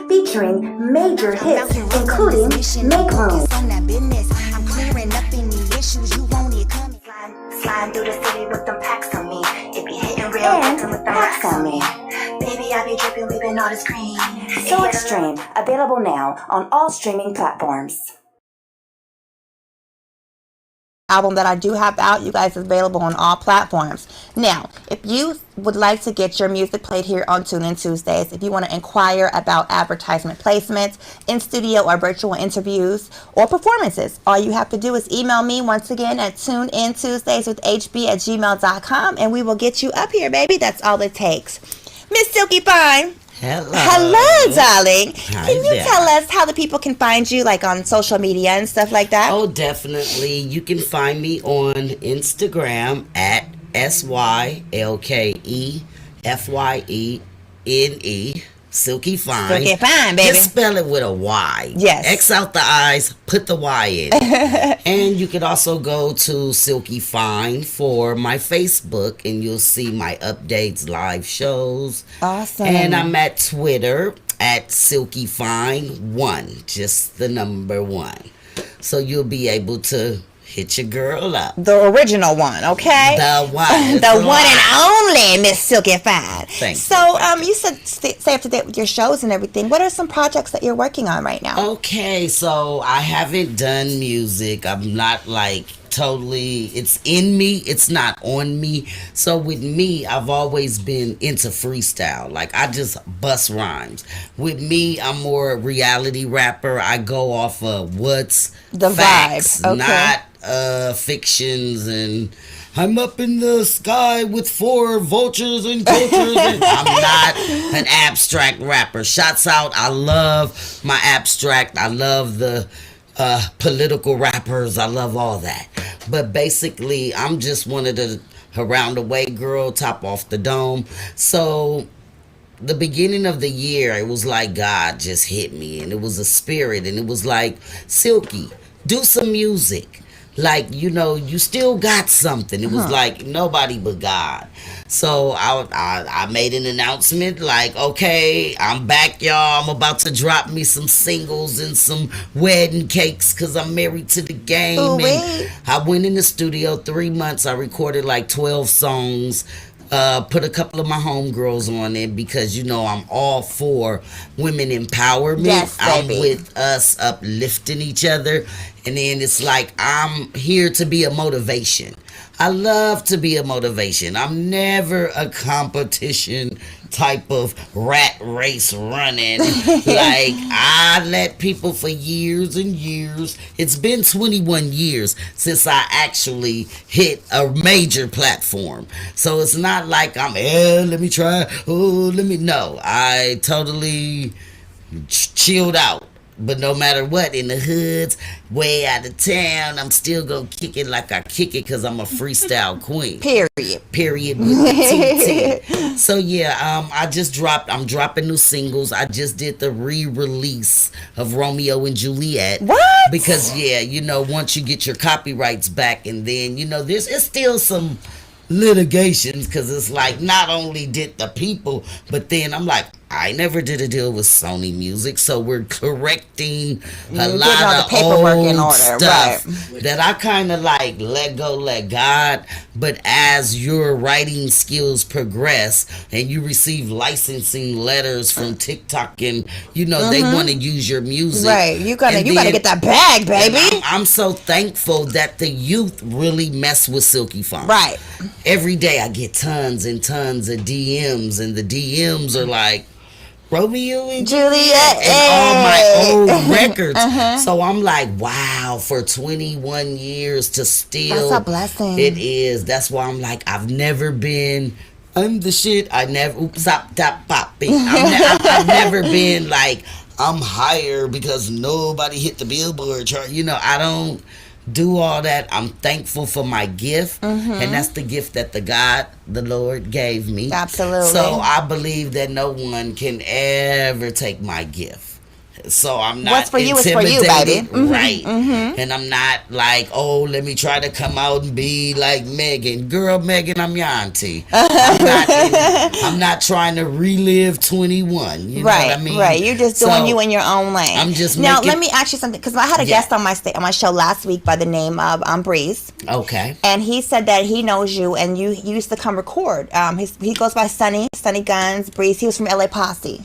featuring major hits including Make Room. I'm clearing up any issues you want it coming. Sliding through the city with them packs on me. It be hitting real and with them racks on me. Baby, I be dripping, leaving all the screen. So Extreme, available now on all streaming platforms. Album that I do have out, you guys, is available on all platforms. Now, if you would like to get your music played here on Tune In Tuesdays, if you want to inquire about advertisement placements, in studio or virtual interviews or performances, all you have to do is email me once again at tuneintuesdayswithhb@gmail.com, and we will get you up here, baby. That's all it takes. Miss Silky Fine. Hello, darling. Can you tell us how the people can find you, like on social media and stuff like that? Oh, definitely. You can find me on Instagram at SYLKEFYENE. Silky Fine. Silky Fine, baby. Just spell it with a Y. Yes. X out the I's, put the Y in. And you can also go to Silky Fine for my Facebook, and you'll see my updates, live shows. Awesome. And I'm at Twitter at Silky Fine 1, just the number 1. So you'll be able to hit your girl up. The original one, okay? The one. The one and only Miss Silky Fine. Thanks. So, you said stay up to date with your shows and everything. What are some projects that you're working on right now? Okay, so I haven't done music. I'm not like totally, it's in me, it's not on me. So with me, I've always been into freestyle. Like, I just bust rhymes. With me, I'm more a reality rapper. I go off of what's the facts, vibe, okay. not fictions and I'm up in the sky with 4 vultures and cultures. And I'm not an abstract rapper. Shots out. I love my abstract. I love the political rappers. I love all that. But basically, I'm just one of the around the way girl, top off the dome. So the beginning of the year, it was like God just hit me, and it was a spirit, and it was like, Silky, do some music. Like, you still got something. It was like nobody but God. So I made an announcement like, okay, I'm back, y'all. I'm about to drop me some singles and some wedding cakes because I'm married to the game. Ooh, and I went in the studio 3 months. I recorded like 12 songs. Put a couple of my homegirls on it because I'm all for women empowerment. Yes, I'm baby. with us uplifting each other, and then it's like I'm here to be a motivation. I love to be a motivation. I'm never a competition type of rat race running. Like, I let people for years and years. It's been 21 years since I actually hit a major platform. So it's not like I'm, let me try. No, I totally chilled out. But no matter what, in the hoods, way out of town, I'm still gonna kick it like I kick it because I'm a freestyle queen. Period with the TT. So yeah, I'm dropping new singles. I just did the re-release of Romeo and Juliet. What? Because once you get your copyrights back, and then it's still some litigations because it's like not only did the people, but then I'm like, I never did a deal with Sony Music, so we're correcting a lot of paperwork old in order, stuff right. that I kind of like let go, let God. But as your writing skills progress and you receive licensing letters from TikTok, and they want to use your music, right? You gotta get that bag, baby. I'm so thankful that the youth really mess with Silky Funk. Right. Every day I get tons and tons of DMs, and the DMs are like, Romeo and Juliet and all my old records. So I'm like, wow, for 21 years to still. That's a blessing. It is. That's why I'm like, I've never been. I'm the shit. I never. Oops, top, popping. I've never been like, I'm higher because nobody hit the Billboard chart. I don't do all that. I'm thankful for my gift, and that's the gift that the Lord gave me. Absolutely. So I believe that no one can ever take my gift. So I'm not what's for you is for you, baby. Right. And I'm not like, let me try to come out and be like Megan. Girl, Megan, I'm your auntie. I'm not trying to relive 21. You know what I mean? Right. You're just doing you in your own lane. I'm just now. Let me ask you something, because I had a guest on my show last week by the name of Breeze. Okay. And he said that he knows you, and you used to come record. He goes by Sunny Guns. Breeze. He was from LA Posse.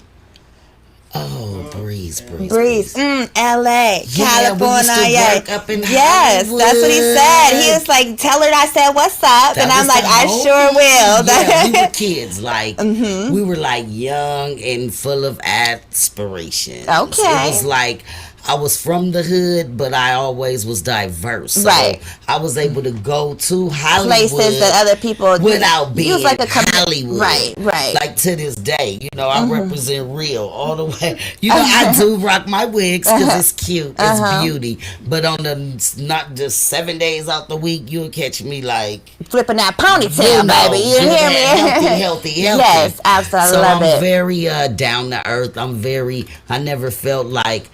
Oh, Breeze. LA, California. Work up in yes, Hollywood. That's what he said. He was like, tell her I said, what's up? And I'm like, I sure will. Yeah, we were kids. Like, we were like young and full of aspirations. Okay. It was like, I was from the hood, but I always was diverse. So I was able to go to Hollywood places that other people without being like a Hollywood. Right. Like to this day, I represent real all the way. I do rock my wigs because it's cute, it's beauty. But on the not just 7 days out the week, you'll catch me like flipping that ponytail, baby. You hear me? Healthy. Yes, absolutely. So love I'm very down to earth. I never felt like,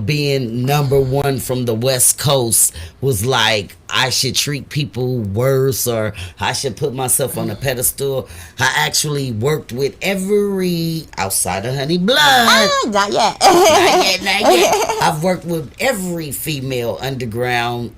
being number one from the West Coast was like I should treat people worse or I should put myself on a pedestal. I actually worked with every, outside of Honey Blood. Not yet. Not yet. I've worked with every female underground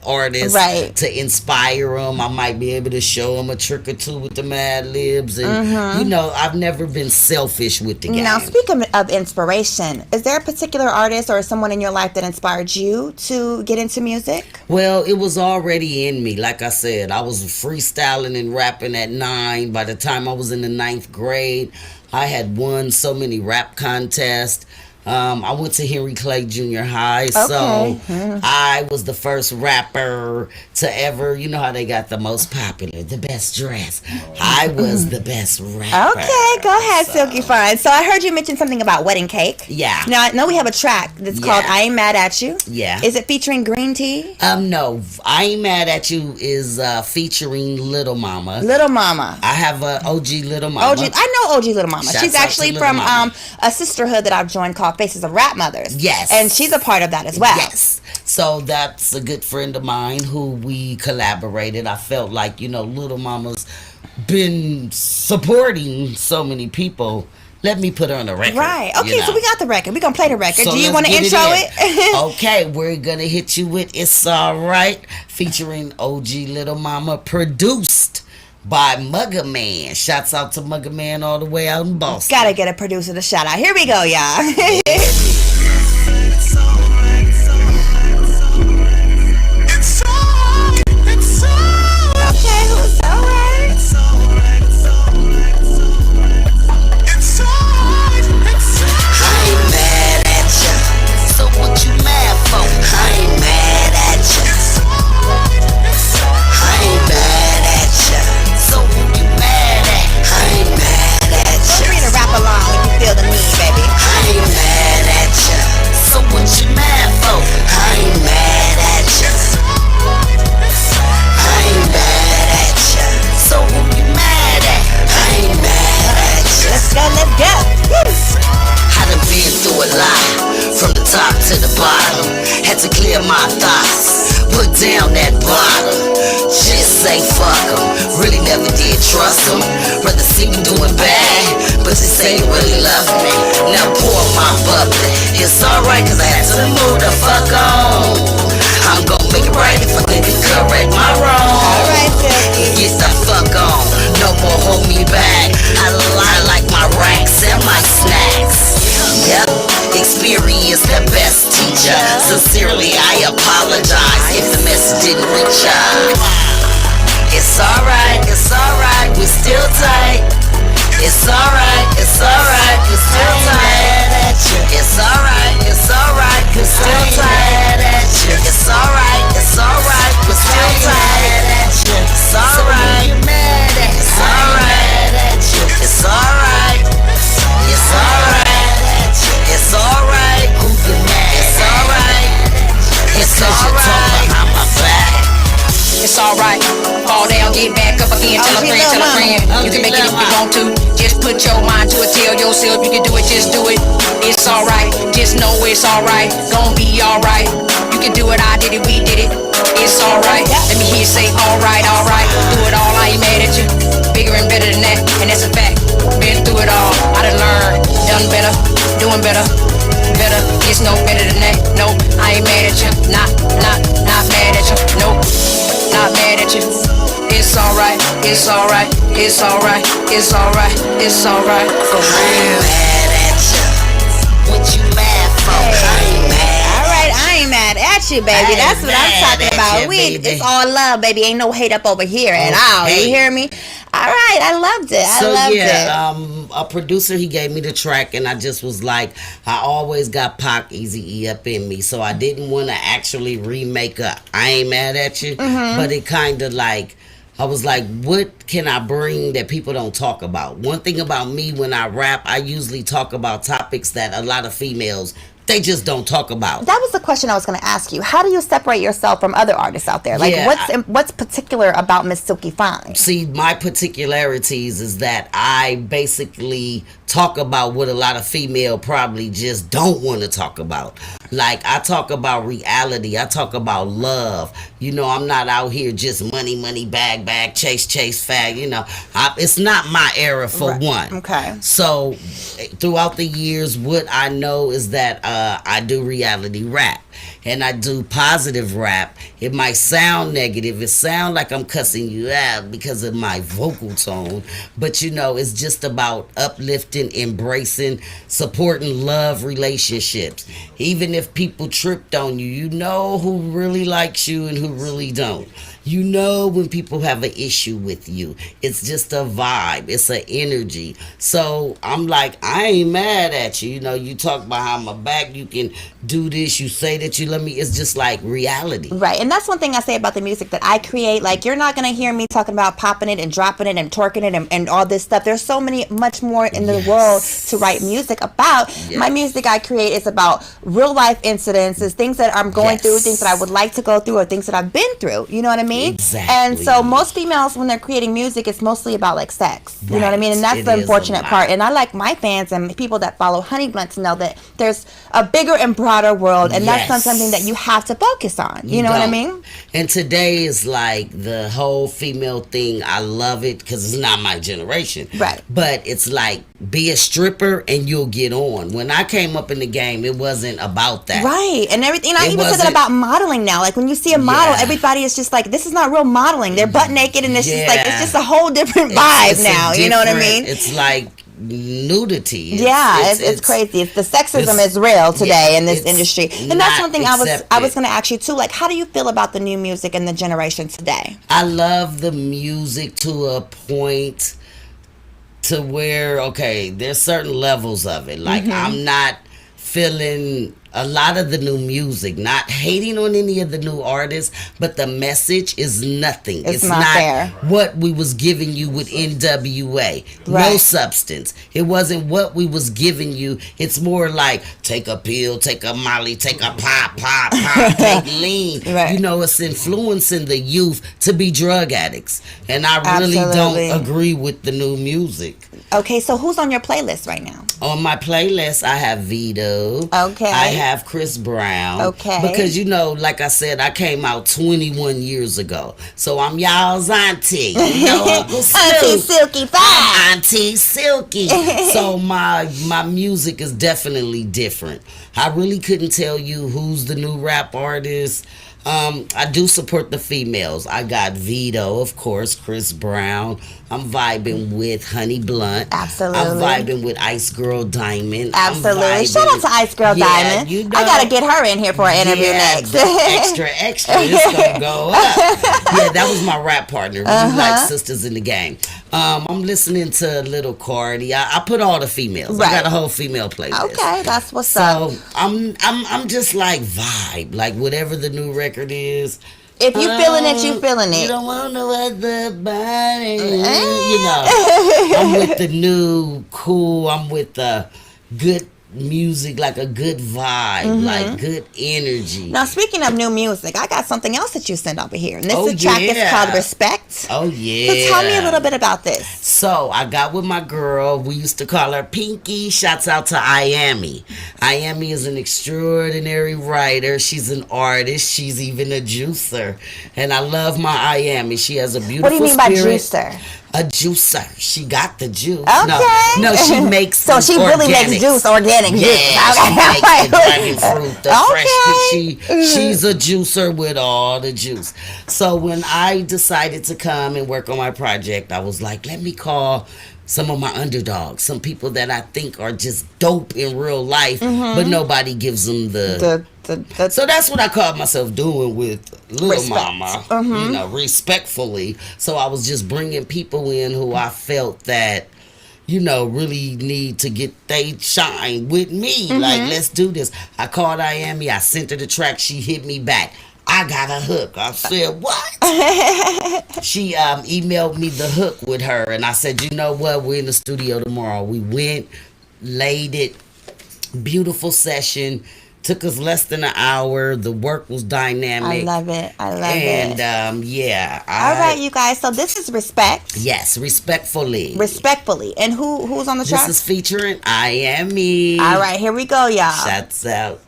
artists to inspire them. I might be able to show them a trick or two with the Mad Libs, and I've never been selfish with the game. Now, speaking of inspiration, is there a particular artist or someone in your life that inspired you to get into music? Well, it was already in me. Like I said, I was freestyling and rapping at 9. By the time I was in the 9th grade, I had won so many rap contests. I went to Henry Clay Junior High, so I was the first rapper to ever, you know how they got the most popular, the best dress. I was the best rapper. Okay, go ahead, Silky Fine. So I heard you mention something about wedding cake. Yeah. Now I know we have a track that's called "I Ain't Mad at You." Yeah. Is it featuring Green Tea? No, I Ain't Mad at You is featuring Little Mama. Little Mama. I have a OG Little Mama. I know OG Little Mama. Shouts She's out actually to Little from Mama. a sisterhood that I've joined called Faces of Rap Mothers. Yes. And she's a part of that as well. Yes. So that's a good friend of mine who we collaborated. I felt like, you know, Little Mama's been supporting so many people. Let me put her on the record. Right. Okay, you know. so we got the record. We're going to play the record. So Do you let's want to get intro in. it? Okay, we're going to hit you with It's Alright, featuring OG Little Mama, produced by Mugga Man. Shouts out to Mugga Man all the way out in Boston. Gotta get a producer to shout out. Here we go, y'all. Okay, who's alright? I ain't mad at ya. So what you mad for? I ain't mad at ya. I ain't mad at ya. So who you mad at? I ain't mad at Feel ya. free to rap along if you feel the need, baby. I ain't mad at ya. So what you mad for? I ain't mad at ya. I ain't mad at ya. So who you mad at? I ain't mad at ya. Let's go, let's go. I done been through a lot, from the top to the bottom. Had to clear my thoughts, put down that bottom. Just say fuck 'em, really never did trust 'em. Rather see me doing bad, but you say you really love me. Now pour my bubbly. It's alright cause I had to move the fuck on. I'm gon' make it right if I didn't correct my wrong. Alright, Silky. Get the fuck on, no more hold me back. I lie like my racks and my snacks. Yep, experience the best teacher. Sincerely, I apologize if the message didn't reach ya. It's alright, we're still tight. It's alright, we're still tight. It's alright, we're still tight. It's alright, we're still tight. It's alright, it's alright, it's alright, it's alright, it's alright, it's alright, it's alright, behind my back. It's alright. Fall down, get back up again. Tell a friend, tell a friend. You can make it if you want to. Just put your mind to it. Tell yourself you can do it. Just do it. It's alright. Just know it's alright. Gonna be alright. You can do it. I did it. We did it. It's alright. Let me hear you say alright, alright. Do it all. I ain't mad at you. Bigger and better than that. And that's a fact. Been through it all. I done learned. Done better. Doing better. Better. It's no better than that. Nope. I ain't mad at you. Not mad at you. Nope. Not mad at you. It's alright, it's alright, it's alright, it's alright, it's alright. For real. I ain't mad at ya. What you mad for? I ain't mad. Alright, I ain't mad at you, baby. I That's ain't what I'm mad talking at about. you, baby. It's all love, baby. Ain't no hate up over here at all. You hey. hear me? Alright, I loved it. I loved it. A producer, he gave me the track, and I just was like, I always got Pac, Eazy-E up in me, so I didn't want to actually remake a I Ain't Mad at You, but it kind of like, I was like, what can I bring that people don't talk about? One thing about me, when I rap, I usually talk about topics that a lot of females, they just don't talk about. That was the question I was going to ask you. How do you separate yourself from other artists out there? Like, Yeah, what's particular about Miss Silky Fine? See, my particularities is that I basically talk about what a lot of female probably just don't want to talk about. Like, I talk about reality. I talk about love. You know, I'm not out here just money, bag, chase, fag. You know, it's not my era for one. Okay. So, throughout the years, what I know is that I do reality rap. And I do positive rap. It might sound negative. It sound like I'm cussing you out because of my vocal tone. But, you know, it's just about uplifting, embracing, supporting love relationships. Even if people tripped on you, you know who really likes you and who really don't. You know when people have an issue with you. It's just a vibe. It's an energy. So I'm like, I ain't mad at you. You know, you talk behind my back. You can do this. You say that you love me. It's just like reality. Right. And that's one thing I say about the music that I create. Like, you're not going to hear me talking about popping it and dropping it and twerking it and all this stuff. There's so much more in the world to write music about. Yes. My music I create is about real life incidences, things that I'm going through, things that I would like to go through, or things that I've been through. You know what I mean? Exactly. And so most females, when they're creating music, it's mostly about like sex. You know what I mean? And that's It the is a unfortunate lot. part. And I like my fans and people that follow Honey Blunt to know that there's a bigger and broader world, and that's not something that you have to focus on. You know what I mean? And today is like the whole female thing. I love it because it's not my generation. Right. But it's like, be a stripper and you'll get on. When I came up in the game, it wasn't about that. Right. And everything. I It even said that wasn't- about modeling now. Like, when you see a model, everybody is just like, this is not real modeling. They're butt naked, and it's just like, it's just a whole different vibe It's a now. You know what I different- mean? It's like nudity. It's crazy. It's the sexism is real today in this it's industry, and that's not something I was accepted. going to ask you too. Like, how do you feel about the new music and the generation today? I love the music to a point to where, okay, there's certain levels of it. Like, I'm not feeling a lot of the new music, not hating on any of the new artists, but the message is nothing. It's not there. What we was giving you with NWA. No Right. substance. It wasn't what we was giving you. It's more like, take a pill, take a molly, take a pop, take lean. Right. You know, it's influencing the youth to be drug addicts. And I really Absolutely. don't agree with the new music. Okay, so who's on your playlist right now? On my playlist, I have Vito. Okay. I have Chris Brown. Okay. Because, you know, like I said, I came out 21 years ago. So I'm y'all's auntie. You know, Uncle Snoop. Auntie Silky Fine. I'm Auntie Silky. So my music is definitely different. I really couldn't tell you who's the new rap artist. I do support the females. I got Vito, of course, Chris Brown. I'm vibing with Honey Blunt. Absolutely. I'm vibing with Ice Girl Diamond. Absolutely. Shout out to Ice Girl Diamond. You know, I gotta get her in here for an interview next. extra. It's gonna go up. Yeah, that was my rap partner. We like sisters in the game. I'm listening to Little Cardi. I put all the females. Right. I got a whole female playlist. Okay, that's what's up. So I'm just like vibe, like whatever the new record is. If you feeling it, you feeling it. You don't want no other body. You know, I'm with the new cool. I'm with the good music, like a good vibe, like good energy. Now, speaking of new music, I got something else that you sent over here. And this track is called Respect. Oh, yeah. So tell me a little bit about this. So I got with my girl. We used to call her Pinky. Shouts out to Iami. Iami is an extraordinary writer. She's an artist. She's even a juicer. And I love my Iami. She has a beautiful What do you mean by spirit. juicer? A juicer. She got the juice. Okay. No, she makes So she really makes juice, organic juice. Yeah, she makes the dragon fruit, the fresh Okay. peach. She's a juicer with all the juice. So when I decided to come and work on my project, I was like, let me call some of my underdogs, some people that I think are just dope in real life, but nobody gives them So that's what I called myself doing with Little Respect. Mama, you know, respectfully. So I was just bringing people in who I felt that, you know, really need to get they shine with me. Like, let's do this. I called Iami. I sent her the track. She hit me back. I got a hook. I said, what? She emailed me the hook with her, and I said, you know what? We're in the studio tomorrow. We went, laid it, beautiful session. Took us less than an hour. The work was dynamic. I love it. And yeah. All right, you guys. So this is Respect. Yes, respectfully. Respectfully. And who's on the track? This is featuring Iami. All right, here we go, y'all. Shouts out.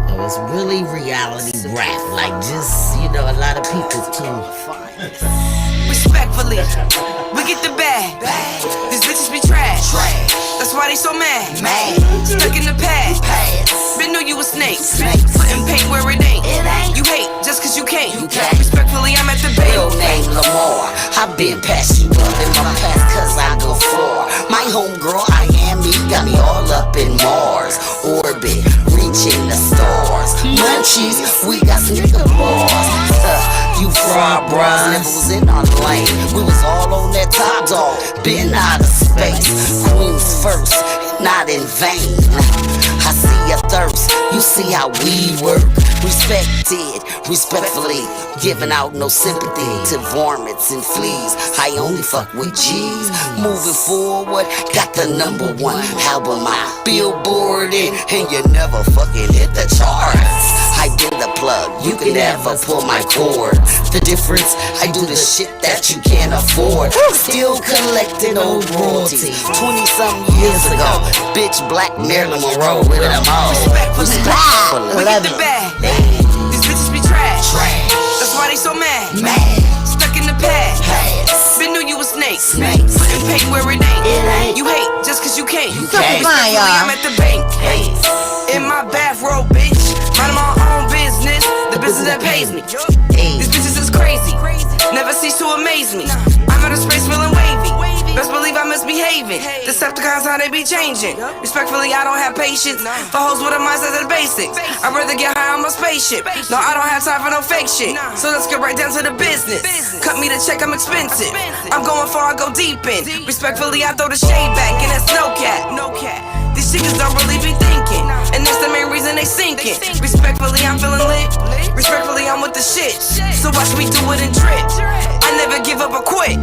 So it's really reality rap. Like, just, you know, a lot of people too. Respectfully, we get the bag. These bitches be trash. That's why they so mad. Stuck in the past. Been knew you a snake. Putting paint where it ain't. You hate just cause you can't. Respectfully, I'm at the bait. Real name Lamar. I've been past you up in my past cause I go for my homegirl Iami. got me all up in Mars orbit, reaching the stars. Munchies, we got some nigga bars. You fraud bras, never was in our lane. We was all on that top dog, been out of space. Queens first, not in vain. I see your thirst, you see how we work. Respected, respectfully, giving out no sympathy to varmints and fleas. I only fuck with G's. Moving forward, got the #1 album out, billboarding, and you never fucking hit the charts. I been the plug, you can never pull my cord. The difference, I do the shit that you can't afford. Still collecting old royalty. 20-something years ago, bitch, Black Marilyn Monroe with them all. Respectfully. We get the bag. These bitches be trash. That's why they so mad. Stuck in the past. Been knew you a snake. Putting paint where it ain't. You hate just cause you can't. Respectfully, I'm at the bank. In my bathrobe, bitch. Minding my own business. The business that pays me. These bitches is crazy. Never cease to amaze me. I'm out of space feeling wavy. Best believe I'm misbehaving. Decepticons, how they be changing. Respectfully, I don't have patience for hoes with a mindset of the basics. I'd rather get high on my spaceship. No, I don't have time for no fake shit. So let's get right down to the business. Cut me the check, I'm expensive. I'm going far, I go deep in. Respectfully, I throw the shade back, and that's no cap. These niggas don't really be thinking, and that's the main reason they sinking. Respectfully, I'm feeling lit. Respectfully, I'm with the shit. So watch me do it and drip. I never give up or quit.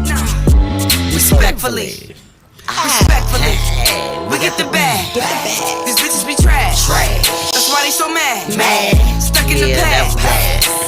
Respectfully, we get the bag. These bitches be trash. That's why they so mad. Stuck in the past.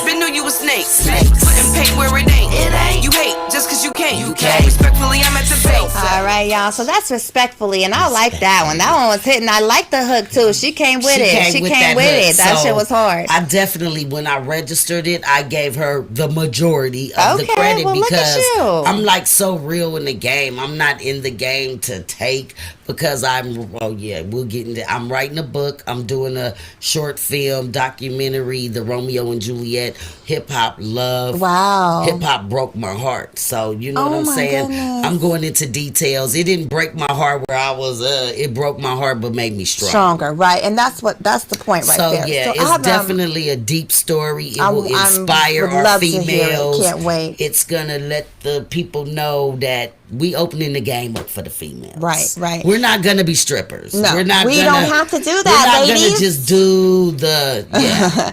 Been knew you a snake. Putting paint where it ain't. You hate just cause you can't. Respectfully, I'm at the base. Alright, y'all. So that's respectfully, and I like that one. That one was hitting. I like the hook too. She came with it. She came with it. That shit was hard. I definitely, when I registered it, I gave her the majority of the credit because I'm like so real in the game. I'm not in the game to take because we'll get into. I'm writing a book. I'm doing a short film documentary, The Romeo and Juliet. Hip hop love. Wow. Hip hop broke my heart. So you know what I'm saying? Goodness. I'm going into details. It didn't break my heart where I was. It broke my heart, but made me stronger. Right? And that's the point right there. Yeah, so it's definitely a deep story. It will inspire our females. Can't wait. It's gonna let the people know that we opening the game up for the females. Right. We're not gonna be strippers. No, we don't have to do that, we're not ladies. gonna just do the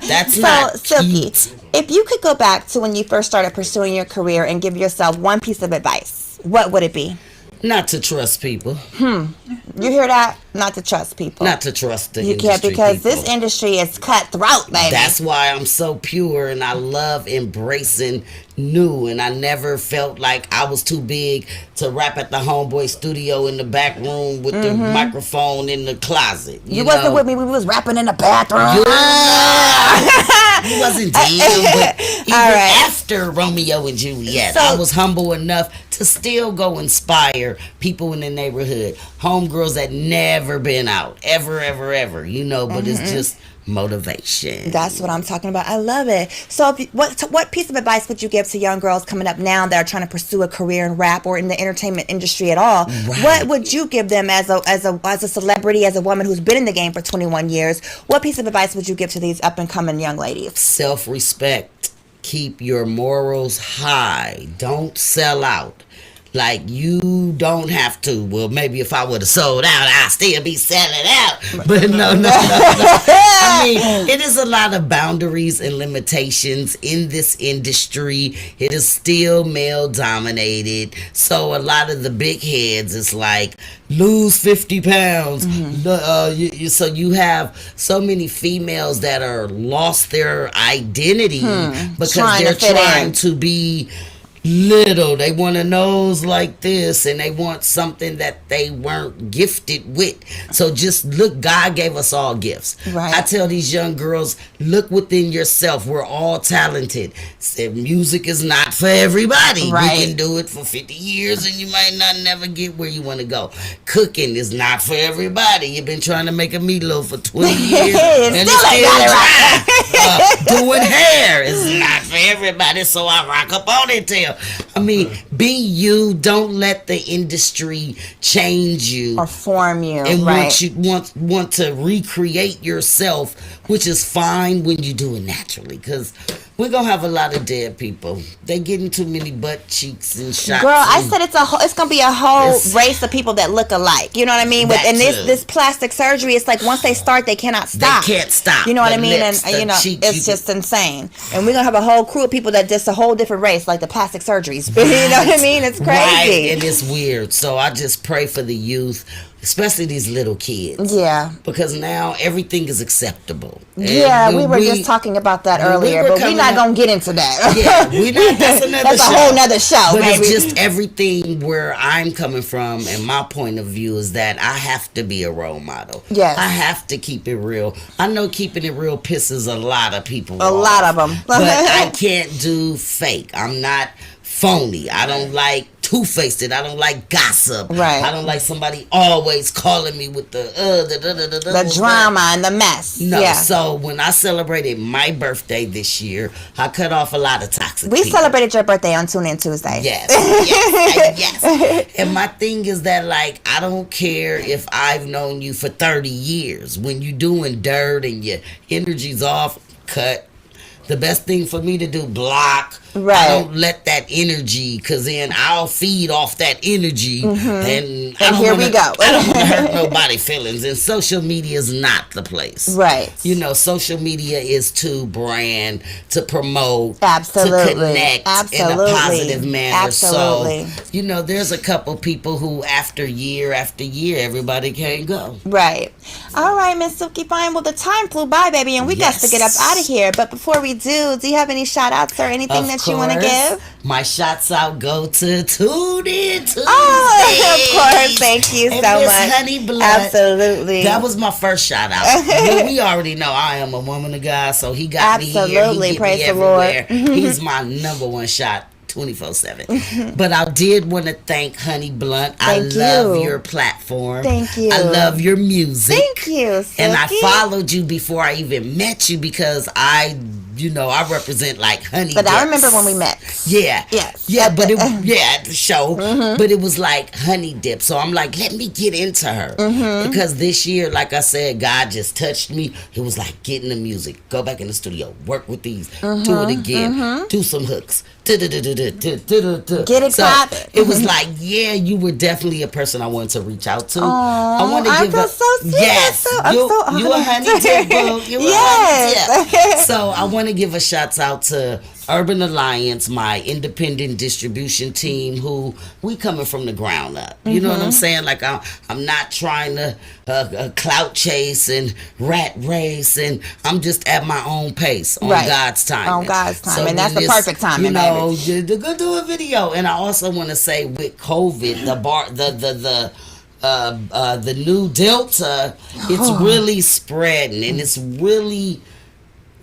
that's so, not Silky, cute. If you could go back to when you first started pursuing your career and give yourself one piece of advice, what would it be? Not to trust people. You hear that? Not to trust people. Not to trust the industry. You can't, because this industry is cutthroat, baby. That's why I'm so pure and I love embracing new. And I never felt like I was too big to rap at the homeboy studio in the back room with the microphone in the closet. You wasn't with me. We was rapping in the bathroom. You wasn't down, but even after Romeo and Juliet, I was humble enough to still go inspire people in the neighborhood, homegirls that never been out, ever, but it's just motivation. That's what I'm talking about. I love it. So what piece of advice would you give to young girls coming up now that are trying to pursue a career in rap or in the entertainment industry at all? What would you give them as a celebrity, as a woman who's been in the game for 21 years? What piece of advice would you give to these up and coming young ladies? Self-respect. Keep your morals high. Don't sell out. Like, you don't have to. Well, maybe if I would have sold out, I'd still be selling out. But no. I mean, it is a lot of boundaries and limitations in this industry. It is still male dominated. So a lot of the big heads is like, lose 50 pounds. So you have so many females that are lost their identity because they're trying to be little. They want a nose like this and they want something that they weren't gifted with. So just look, God gave us all gifts. I tell these young girls, look within yourself. We're all talented. So music is not for everybody. You can do it for 50 years and you might not never get where you want to go. Cooking is not for everybody. You've been trying to make a meatloaf for 20 years and it's still dry. Doing hair is not for for everybody, so I rock up on it till. I mean, be you. Don't let the industry change you or form you, and right? want to recreate yourself, which is fine when you do it naturally. Because we're gonna have a lot of dead people. They getting too many butt cheeks and shots. Girl, I said it's gonna be a whole race of people that look alike. You know what I mean? And this plastic surgery, it's like once they start, they cannot stop. They can't stop. You know what I mean? Lips, And you know, cheeks, it's just insane. And we're gonna have a whole crew of people that just a whole different race, like the plastic surgeries. You know what I mean? It's crazy. Right, and it's weird. So I just pray for the youth, especially these little kids. Yeah. Because now everything is acceptable. Yeah, we were just talking about that earlier, but we're not going to get into that. Yeah, we're not. That's a whole nother show, but baby. It's just everything where I'm coming from and my point of view is that I have to be a role model. Yes. I have to keep it real. I know keeping it real pisses a lot of people off. A lot of them. But I can't do fake. I'm not phony. I don't like two-faced it. I don't like gossip. Right. I don't like somebody always calling me with the drama and the mess. No. Yeah. So when I celebrated my birthday this year, I cut off a lot of toxic We people. celebrated your birthday on Tune In Tuesday. Yes. And my thing is that, like, I don't care if I've known you for 30 years. When you doing dirt and your energy's off, cut. The best thing for me to do, block. Right. I don't let that energy, because then I'll feed off that energy. And here we go. I don't want to hurt nobody's feelings. And social media is not the place. Right. You know, social media is to brand, to promote, absolutely, to connect in a positive manner. Absolutely. So, you know, there's a couple people who after year, everybody can't go. Right. All right, Miss Silky Fine. Well, the time flew by, baby, and we got to get up out of here. But before we do you have any shout outs or anything that you want to give? My shots out go to Tune In Tuesday. Oh, of course. Thank you and so Miss much. Honey Blood. Absolutely. That was my first shout out. Well, we already know I am a woman of God, so he got me here. Absolutely. Praise the Lord. He's my number one shot. 24/7. But I did want to thank Honey Blunt. I love your platform. Thank you. I love your music. Thank you, Silky. And I followed you before I even met you because I represent like honey. But I remember when we met. Yeah. Yes. Yeah, but at the show. But it was like honey dip. So I'm like, let me get into her. Because this year, like I said, God just touched me. It was like, get in the music. Go back in the studio. Work with these. Do it again. Do some hooks. Get it poppin'. It was like, yeah, you were definitely a person I wanted to reach out to. I feel so sweet. Yes. I'm so honored. You a honey dip, boo. You a honey dip. So I want to give a shout out to Urban Alliance, my independent distribution team, who we coming from the ground up. You know what I'm saying? Like I'm not trying to clout chase and rat race, and I'm just at my own pace on God's time. On God's time, so and that's the perfect time. You know, to go do a video. And I also want to say with COVID, the new Delta, it's really spreading and it's really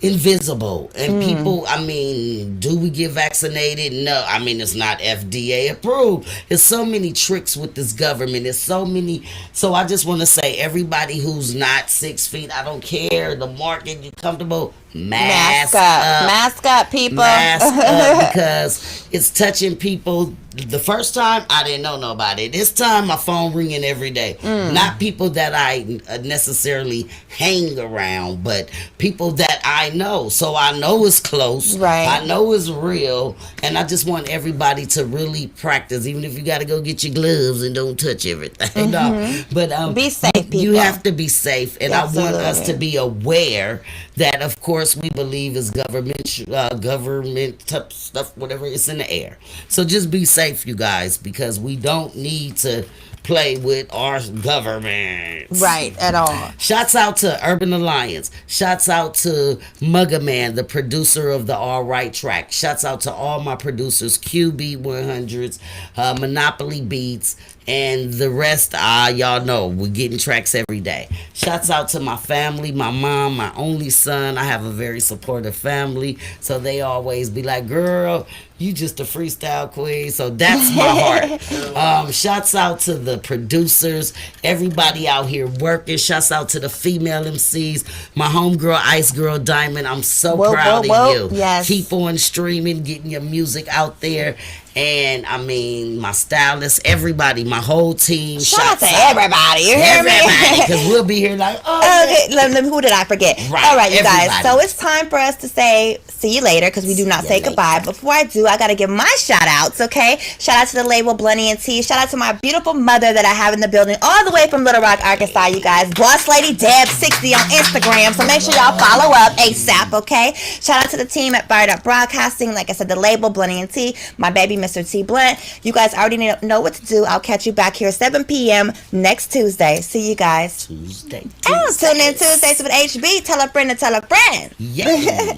invisible. And people, I mean, do we get vaccinated? No. I mean, it's not FDA approved. There's so many tricks with this government. There's so many. So I just want to say, everybody who's not 6 feet, I don't care. The market, you comfortable, mask up. Mask up, people. Mask up, because it's touching people. The first time, I didn't know nobody. This time, my phone ringing every day. Not people that I necessarily hang around, but people that I know. So I know it's close. Right. I know it's real. And I just want everybody to really practice, even if you got to go get your gloves and don't touch everything. No. But be safe, people. You have to be safe. And Absolutely. I want us to be aware that, of course, we believe is government type stuff, whatever, it's in the air. So just be safe, you guys, because we don't need to play with our government. Right, at all. Shouts out to Urban Alliance. Shouts out to Mugga Man, the producer of the All Right track. Shouts out to all my producers, QB 100s, Monopoly Beats, and the rest, y'all know, we're getting tracks every day. Shouts out to my family, my mom, my only son. I have a very supportive family, so they always be like, girl, You just a freestyle queen, so that's my heart. Shouts out to the producers, everybody out here working. Shouts out to the female MCs, my homegirl Ice Girl Diamond. I'm so proud of you. Yes. Keep on streaming, getting your music out there. And I mean, my stylist, everybody, my whole team. Shout out to everybody. You hear me? Because we'll be here like, okay. Who did I forget? Right, all right, you everybody. guys. So it's time for us to say see you later because we do not say goodbye. Before I do, I got to give my shout outs, okay? Shout out to the label Blunny and T. Shout out to my beautiful mother that I have in the building all the way from Little Rock, Arkansas, you guys. Boss Lady Deb60 on Instagram. So make sure y'all follow up ASAP, okay? Shout out to the team at Fired Up Broadcasting. Like I said, the label Blunny and T. My baby, Mr. T Blunt. You guys already know what to do. I'll catch you back here 7 p.m. next Tuesday. See you guys. Tuesday. Oh, tune in Tuesdays with HB. Tell a friend to tell a friend. Yeah.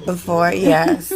Before, yes.